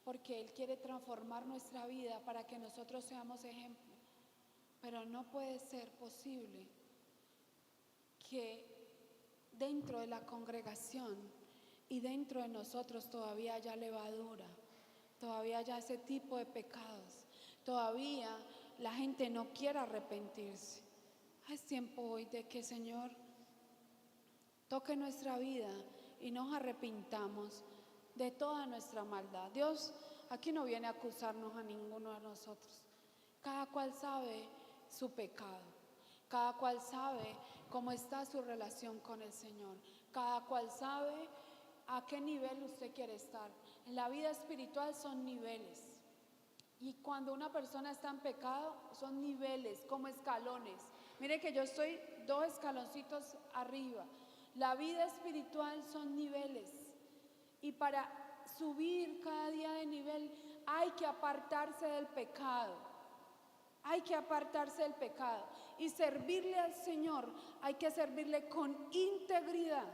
porque Él quiere transformar nuestra vida para que nosotros seamos ejemplo. Pero no puede ser posible que dentro de la congregación y dentro de nosotros todavía haya levadura, todavía haya ese tipo de pecados, todavía la gente no quiera arrepentirse. Es tiempo hoy de que el Señor toque nuestra vida y nos arrepintamos de toda nuestra maldad. Dios aquí no viene a acusarnos a ninguno de nosotros. Cada cual sabe su pecado, cada cual sabe cómo está su relación con el Señor, cada cual sabe a qué nivel usted quiere estar. En la vida espiritual son niveles, y cuando una persona está en pecado son niveles, como escalones. Mire que yo estoy 2 escaloncitos arriba. La vida espiritual son niveles, y para subir cada día de nivel hay que apartarse del pecado. Hay que apartarse del pecado y servirle al Señor. Hay que servirle con integridad.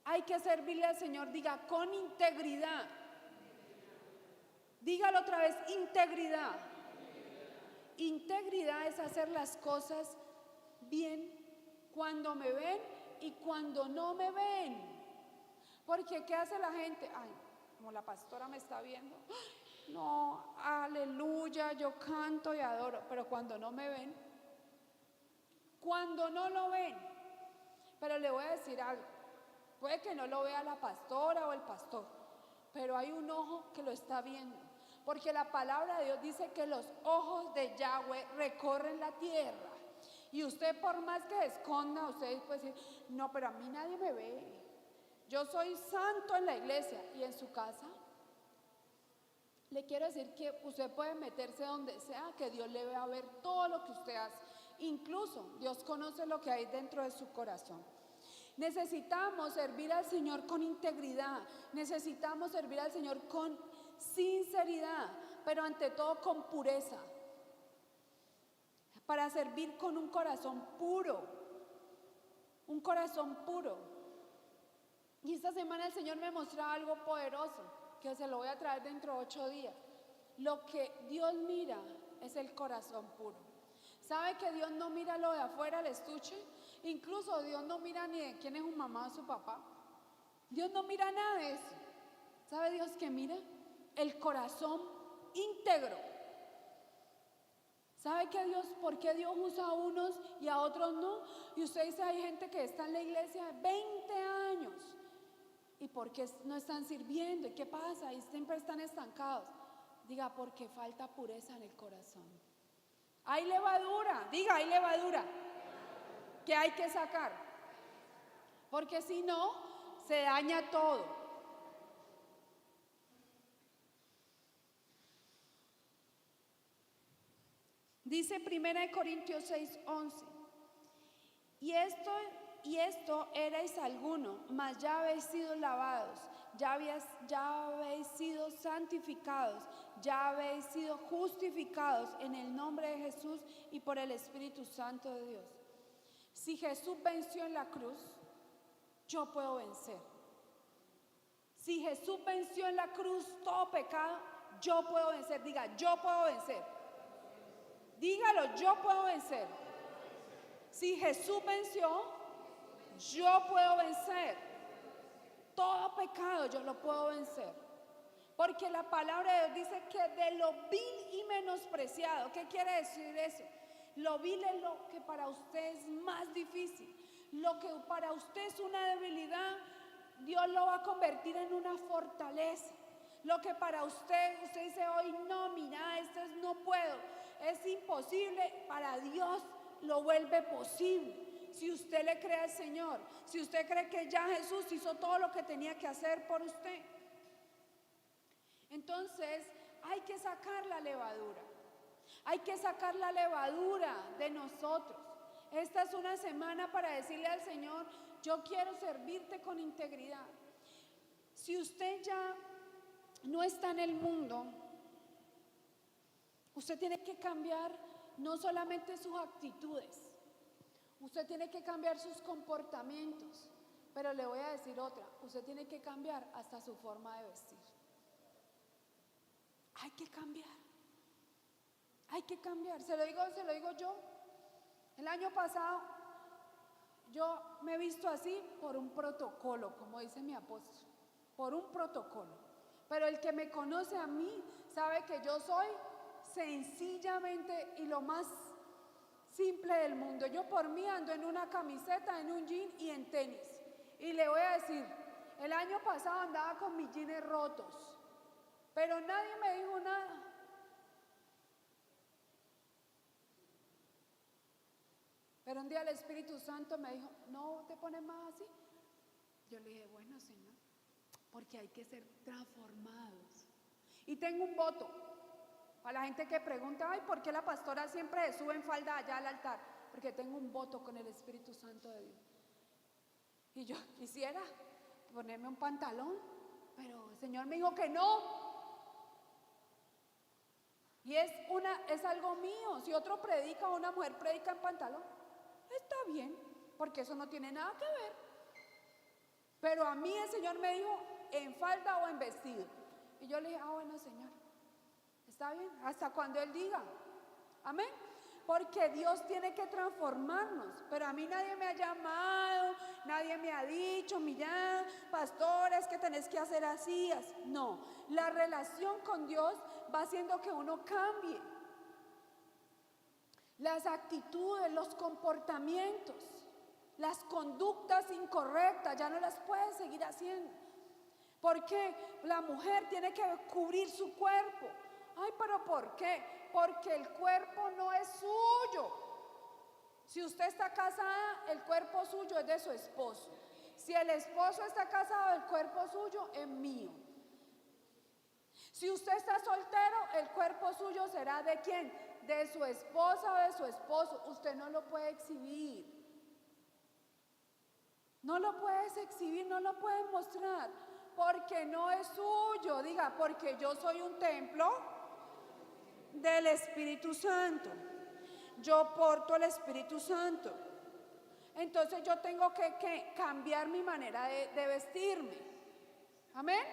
Hay que servirle al Señor, diga, con integridad. Dígalo otra vez, integridad. Integridad es hacer las cosas bien cuando me ven y cuando no me ven. Porque ¿qué hace la gente? Ay, como la pastora me está viendo, no, aleluya, yo canto y adoro, pero cuando no me ven, cuando no lo ven. Pero le voy a decir algo, puede que no lo vea la pastora o el pastor, pero hay un ojo que lo está viendo, porque la palabra de Dios dice que los ojos de Yahweh recorren la tierra, y usted por más que esconda, usted puede decir, no, pero a mí nadie me ve, yo soy santo en la iglesia y en su casa. Le quiero decir que usted puede meterse donde sea, que Dios le va a ver todo lo que usted hace. Incluso Dios conoce lo que hay dentro de su corazón. Necesitamos servir al Señor con integridad. Necesitamos servir al Señor con sinceridad, pero ante todo con pureza. Para servir con un corazón puro. un corazón puro. Y esta semana el Señor me mostraba algo poderoso, que se lo voy a traer dentro de 8 días. Lo que Dios mira es el corazón puro. ¿Sabe que Dios no mira lo de afuera, el estuche? Incluso Dios no mira ni de quién es su mamá o su papá. Dios no mira nada de eso. ¿Sabe Dios qué mira? El corazón íntegro. ¿Sabe que Dios, por qué Dios usa a unos y a otros no? Y usted dice, hay gente que está en la iglesia 20 años. ¿Y por qué no están sirviendo? ¿Y qué pasa? Y siempre están estancados. Diga, porque falta pureza en el corazón. Hay levadura, diga, hay levadura que hay que sacar. Porque si no, se daña todo. Dice 1 Corintios 6:11. Y esto erais alguno, mas ya habéis sido lavados, ya habéis sido santificados, ya habéis sido justificados en el nombre de Jesús y por el Espíritu Santo de Dios. Si Jesús venció en la cruz, yo puedo vencer. Si Jesús venció en la cruz todo pecado, yo puedo vencer. Diga, yo puedo vencer. Dígalo, yo puedo vencer. Si Jesús venció, yo puedo vencer. Todo pecado yo lo puedo vencer. Porque la palabra de Dios dice que de lo vil y menospreciado. ¿Qué quiere decir eso? Lo vil es lo que para usted es más difícil. Lo que para usted es una debilidad, Dios lo va a convertir en una fortaleza. Lo que para usted dice hoy, no, mira, esto no puedo, es imposible, para Dios lo vuelve posible. Si usted le cree al Señor, si usted cree que ya Jesús hizo todo lo que tenía que hacer por usted. Entonces hay que sacar la levadura. Hay que sacar la levadura de nosotros. Esta es una semana para decirle al Señor, yo quiero servirte con integridad. Si usted ya no está en el mundo, usted tiene que cambiar no solamente sus actitudes, usted tiene que cambiar sus comportamientos, pero le voy a decir otra, usted tiene que cambiar hasta su forma de vestir. Hay que cambiar. Hay que cambiar. Se lo digo yo. El año pasado yo me he visto así por un protocolo, como dice mi apóstol, por un protocolo. Pero el que me conoce a mí sabe que yo soy sencillamente y lo más simple del mundo. Yo por mí ando en una camiseta, en un jean y en tenis. Y le voy a decir, el año pasado andaba con mis jeans rotos, pero nadie me dijo nada. Pero un día el Espíritu Santo me dijo, no te pones más así. Yo le dije, bueno, Señor, porque hay que ser transformados. Y tengo un voto para la gente que pregunta, ay, ¿por qué la pastora siempre sube en falda allá al altar? Porque tengo un voto con el Espíritu Santo de Dios. Y yo quisiera ponerme un pantalón, pero el Señor me dijo que no. Y es algo mío. Si otro predica o una mujer predica en pantalón, está bien, porque eso no tiene nada que ver. Pero a mí el Señor me dijo en falda o en vestido. Y yo le dije, bueno, Señor, está bien, hasta cuando Él diga. Amén. Porque Dios tiene que transformarnos. Pero a mí nadie me ha llamado, nadie me ha dicho, mira, pastora, es que tenés que hacer así, así. No, la relación con Dios va haciendo que uno cambie. Las actitudes, los comportamientos, las conductas incorrectas, ya no las puede seguir haciendo. Porque la mujer tiene que cubrir su cuerpo. Ay, pero ¿por qué? Porque el cuerpo no es suyo. Si usted está casada, el cuerpo suyo es de su esposo. Si el esposo está casado, el cuerpo suyo es mío. Si usted está soltero, el cuerpo suyo será ¿de quién? De su esposa o de su esposo. Usted no lo puede exhibir. No lo puedes exhibir, no lo puedes mostrar, porque no es suyo. Diga, porque yo soy un templo del Espíritu Santo. Yo porto el Espíritu Santo. Entonces yo tengo que cambiar mi manera de vestirme. Amén.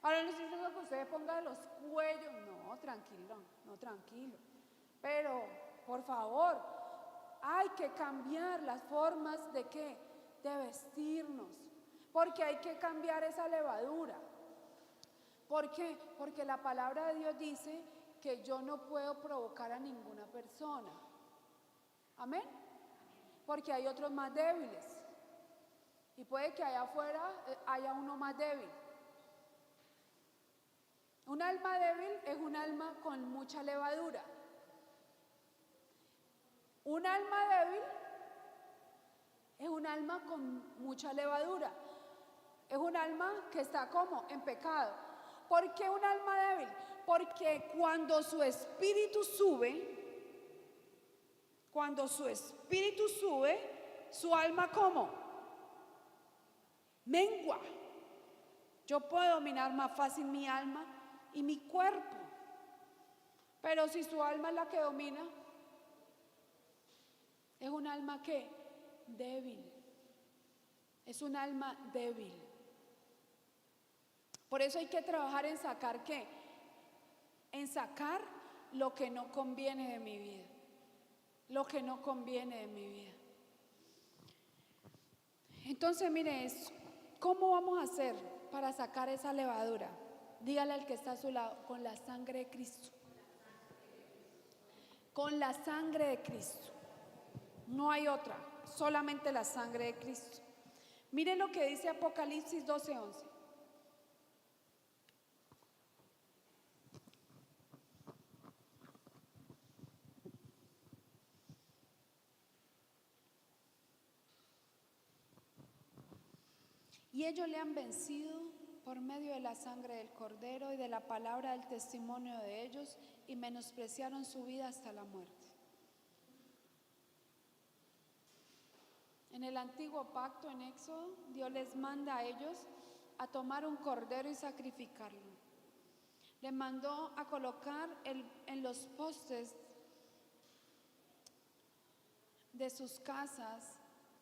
Ahora no estoy diciendo que usted ponga los cuellos. No, tranquilo, no, tranquilo. Pero, por favor, hay que cambiar las formas de qué, de vestirnos. Porque hay que cambiar esa levadura. ¿Por qué? Porque la palabra de Dios dice que yo no puedo provocar a ninguna persona. Amén. Porque hay otros más débiles. Y puede que allá afuera haya uno más débil. Un alma débil es un alma con mucha levadura. Un alma débil es un alma con mucha levadura. Es un alma que está como en pecado. ¿Por qué un alma débil? Porque cuando su espíritu sube, su alma ¿cómo? Mengua. Yo puedo dominar más fácil mi alma y mi cuerpo. Pero si su alma es la que domina, es un alma que débil. Es un alma débil. Por eso hay que trabajar en sacar ¿qué? En sacar lo que no conviene de mi vida. Lo que no conviene de mi vida. Entonces, mire eso. ¿Cómo vamos a hacer para sacar esa levadura? Dígale al que está a su lado, con la sangre de Cristo. Con la sangre de Cristo. No hay otra, solamente la sangre de Cristo. Miren lo que dice Apocalipsis 12:11. Y ellos le han vencido por medio de la sangre del Cordero y de la palabra del testimonio de ellos, y menospreciaron su vida hasta la muerte. En el antiguo pacto, en Éxodo, Dios les manda a ellos a tomar un cordero y sacrificarlo. Les mandó a colocar en los postes de sus casas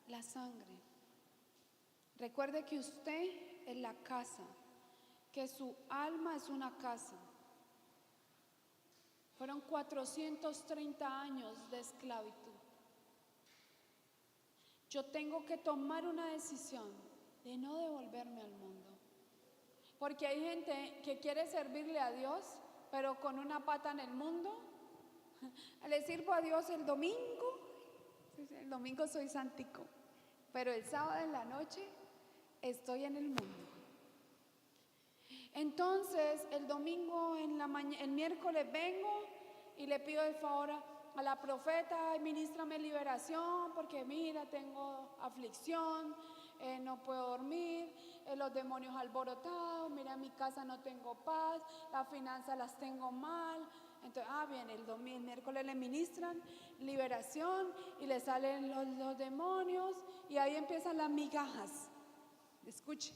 la sangre. Recuerde que usted es la casa, que su alma es una casa. Fueron 430 años de esclavitud. Yo tengo que tomar una decisión de no devolverme al mundo. Porque hay gente que quiere servirle a Dios, pero con una pata en el mundo. Le sirvo a Dios el domingo soy santico, pero el sábado en la noche estoy en el mundo. Entonces el domingo en la mañana, el miércoles vengo y le pido el favor a la profeta, ministrame liberación, porque mira, tengo aflicción, no puedo dormir, los demonios alborotados, mira, en mi casa no tengo paz, las finanzas las tengo mal. Entonces, bien, el miércoles le ministran liberación y le salen los demonios, y ahí empiezan las migajas. Escuche,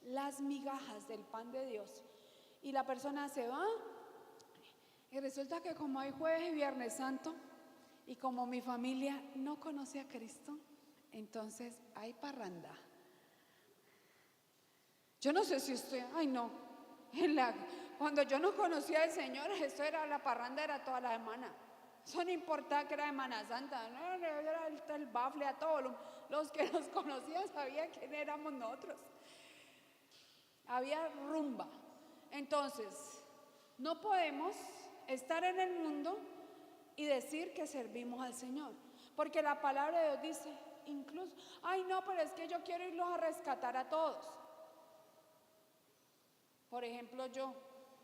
las migajas del pan de Dios. Y la persona se va, y resulta que como hay jueves y viernes santo, y como mi familia no conoce a Cristo, entonces hay parranda. Yo no sé si usted, cuando yo no conocía al Señor, eso era la parranda, era toda la semana. Eso no importaba que era Semana Santa, no, era el bafle a todos. Los que nos conocían sabían quién éramos nosotros. Había rumba. Entonces, no podemos estar en el mundo y decir que servimos al Señor, porque la palabra de Dios dice, incluso, pero es que yo quiero irlos a rescatar a todos. Por ejemplo, yo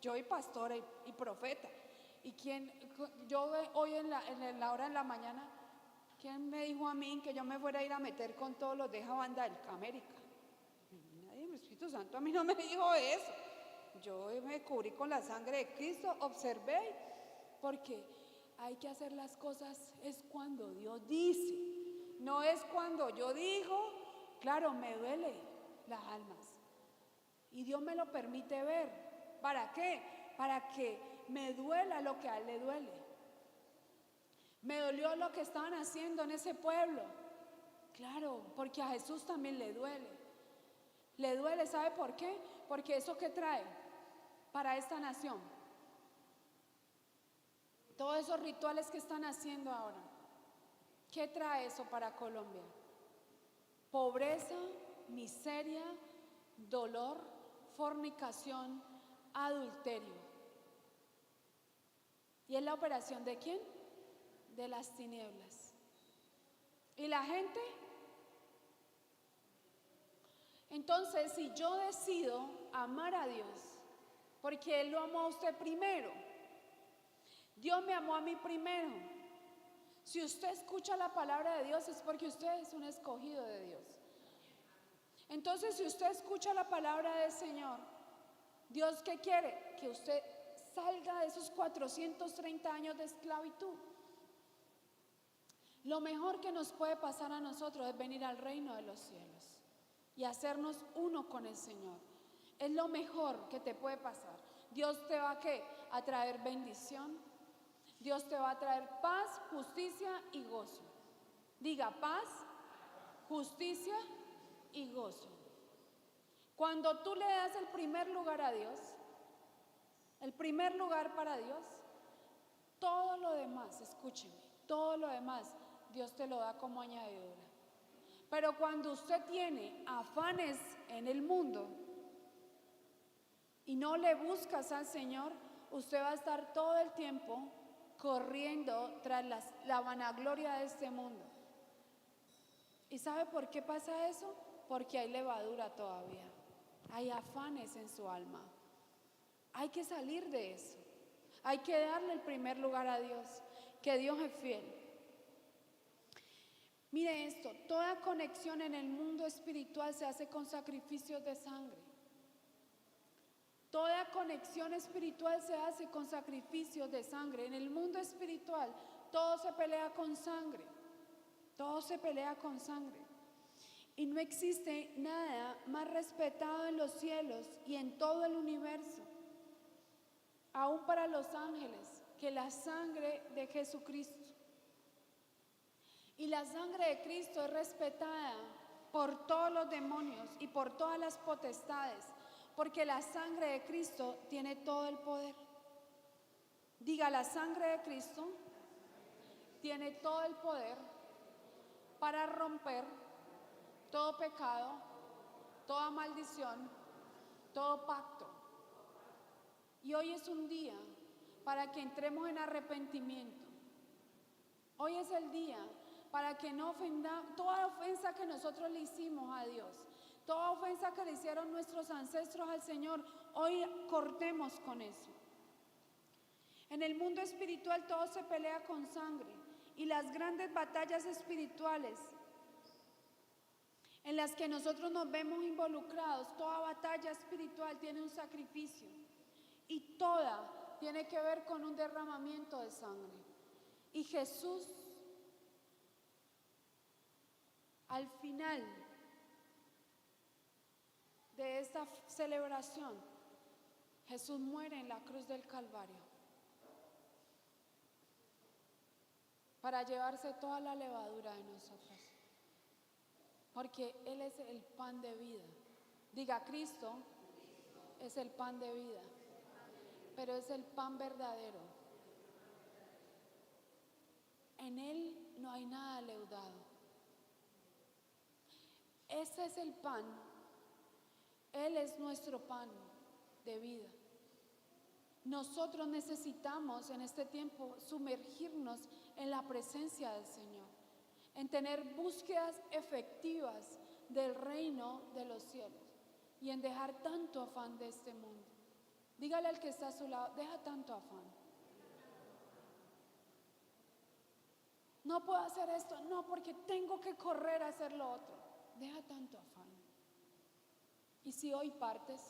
soy pastora y profeta, y yo hoy en la hora de la mañana, ¿quién me dijo a mí que yo me fuera a ir a meter con todos los de esa banda del América? Nadie, el Espíritu Santo a mí no me dijo eso. Yo me cubrí con la sangre de Cristo, observé, porque hay que hacer las cosas es cuando Dios dice, no es cuando yo digo. Claro, me duele las almas y Dios me lo permite ver. ¿Para qué? Para que me duela lo que a Él le duele. Me dolió lo que estaban haciendo en ese pueblo. Claro, porque a Jesús también le duele. Le duele, ¿sabe por qué? Porque eso que trae para esta nación, todos esos rituales que están haciendo ahora, ¿qué trae eso para Colombia? Pobreza, miseria, dolor, fornicación, adulterio. ¿Y es la operación de quién? De las tinieblas. ¿Y la gente? Entonces, si yo decido amar a Dios, porque Él lo amó a usted primero, Dios me amó a mí primero. Si usted escucha la palabra de Dios es porque usted es un escogido de Dios. Entonces, si usted escucha la palabra del Señor, Dios, ¿qué quiere? Que usted salga de esos 430 años de esclavitud. Lo mejor que nos puede pasar a nosotros es venir al reino de los cielos y hacernos uno con el Señor. Es lo mejor que te puede pasar. Dios te va a ¿qué? A traer bendición. Dios te va a traer paz, justicia y gozo. Diga paz, justicia y gozo. Cuando tú le das el primer lugar a Dios, el primer lugar para Dios, todo lo demás, escúcheme, todo lo demás Dios te lo da como añadidura. Pero cuando usted tiene afanes en el mundo y no le buscas al Señor, usted va a estar todo el tiempo corriendo tras la vanagloria de este mundo. ¿Y sabe por qué pasa eso? Porque hay levadura todavía, hay afanes en su alma. Hay que salir de eso. Hay que darle el primer lugar a Dios, que Dios es fiel. Mire esto, toda conexión en el mundo espiritual se hace con sacrificios de sangre. Toda conexión espiritual se hace con sacrificios de sangre. En el mundo espiritual todo se pelea con sangre. Todo se pelea con sangre. Y no existe nada más respetado en los cielos y en todo el universo, aún para los ángeles, que la sangre de Jesucristo. Y la sangre de Cristo es respetada por todos los demonios y por todas las potestades, porque la sangre de Cristo tiene todo el poder. Diga, la sangre de Cristo tiene todo el poder para romper todo pecado, toda maldición, todo pacto. Y hoy es un día para que entremos en arrepentimiento. Hoy es el día para que no ofendamos, toda ofensa que nosotros le hicimos a Dios, toda ofensa que le hicieron nuestros ancestros al Señor, hoy cortemos con eso. En el mundo espiritual todo se pelea con sangre, y las grandes batallas espirituales en las que nosotros nos vemos involucrados, toda batalla espiritual tiene un sacrificio y toda tiene que ver con un derramamiento de sangre. Y Jesús, al final de esta celebración, Jesús muere en la cruz del Calvario para llevarse toda la levadura de nosotros, porque Él es el pan de vida. Diga, Cristo es el pan de vida, pero es el pan verdadero. En Él no hay nada leudado. Ese es el pan. Él es nuestro pan de vida. Nosotros necesitamos en este tiempo sumergirnos en la presencia del Señor, en tener búsquedas efectivas del reino de los cielos y en dejar tanto afán de este mundo. Dígale al que está a su lado, deja tanto afán. No puedo hacer esto, no, porque tengo que correr a hacer lo otro. Deja tanto afán. ¿Y si hoy partes?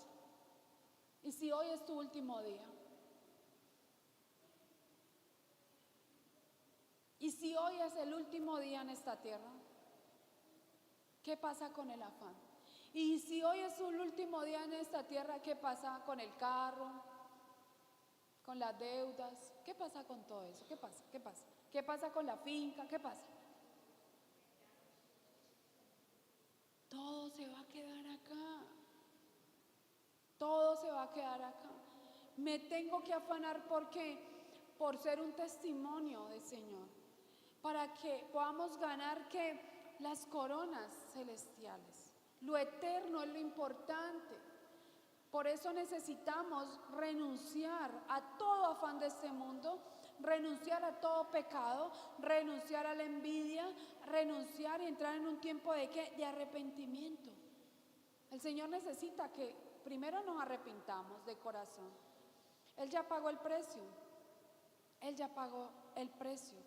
¿Y si hoy es tu último día? ¿Y si hoy es el último día en esta tierra? ¿Qué pasa con el afán? Y si hoy es el último día en esta tierra, ¿qué pasa con el carro? ¿Con las deudas? ¿Qué pasa con todo eso? ¿Qué pasa? ¿Qué pasa? ¿Qué pasa con la finca? ¿Qué pasa? todo se va a quedar acá. Todo se va a quedar acá. Me tengo que afanar por ser un testimonio del Señor, para que podamos ganar que las coronas celestiales. Lo eterno es lo importante. Por eso necesitamos renunciar a todo afán de este mundo, renunciar a todo pecado, renunciar a la envidia, renunciar y entrar en un tiempo de ¿qué? De arrepentimiento. El Señor necesita que primero nos arrepintamos de corazón. Él ya pagó el precio. Él ya pagó el precio.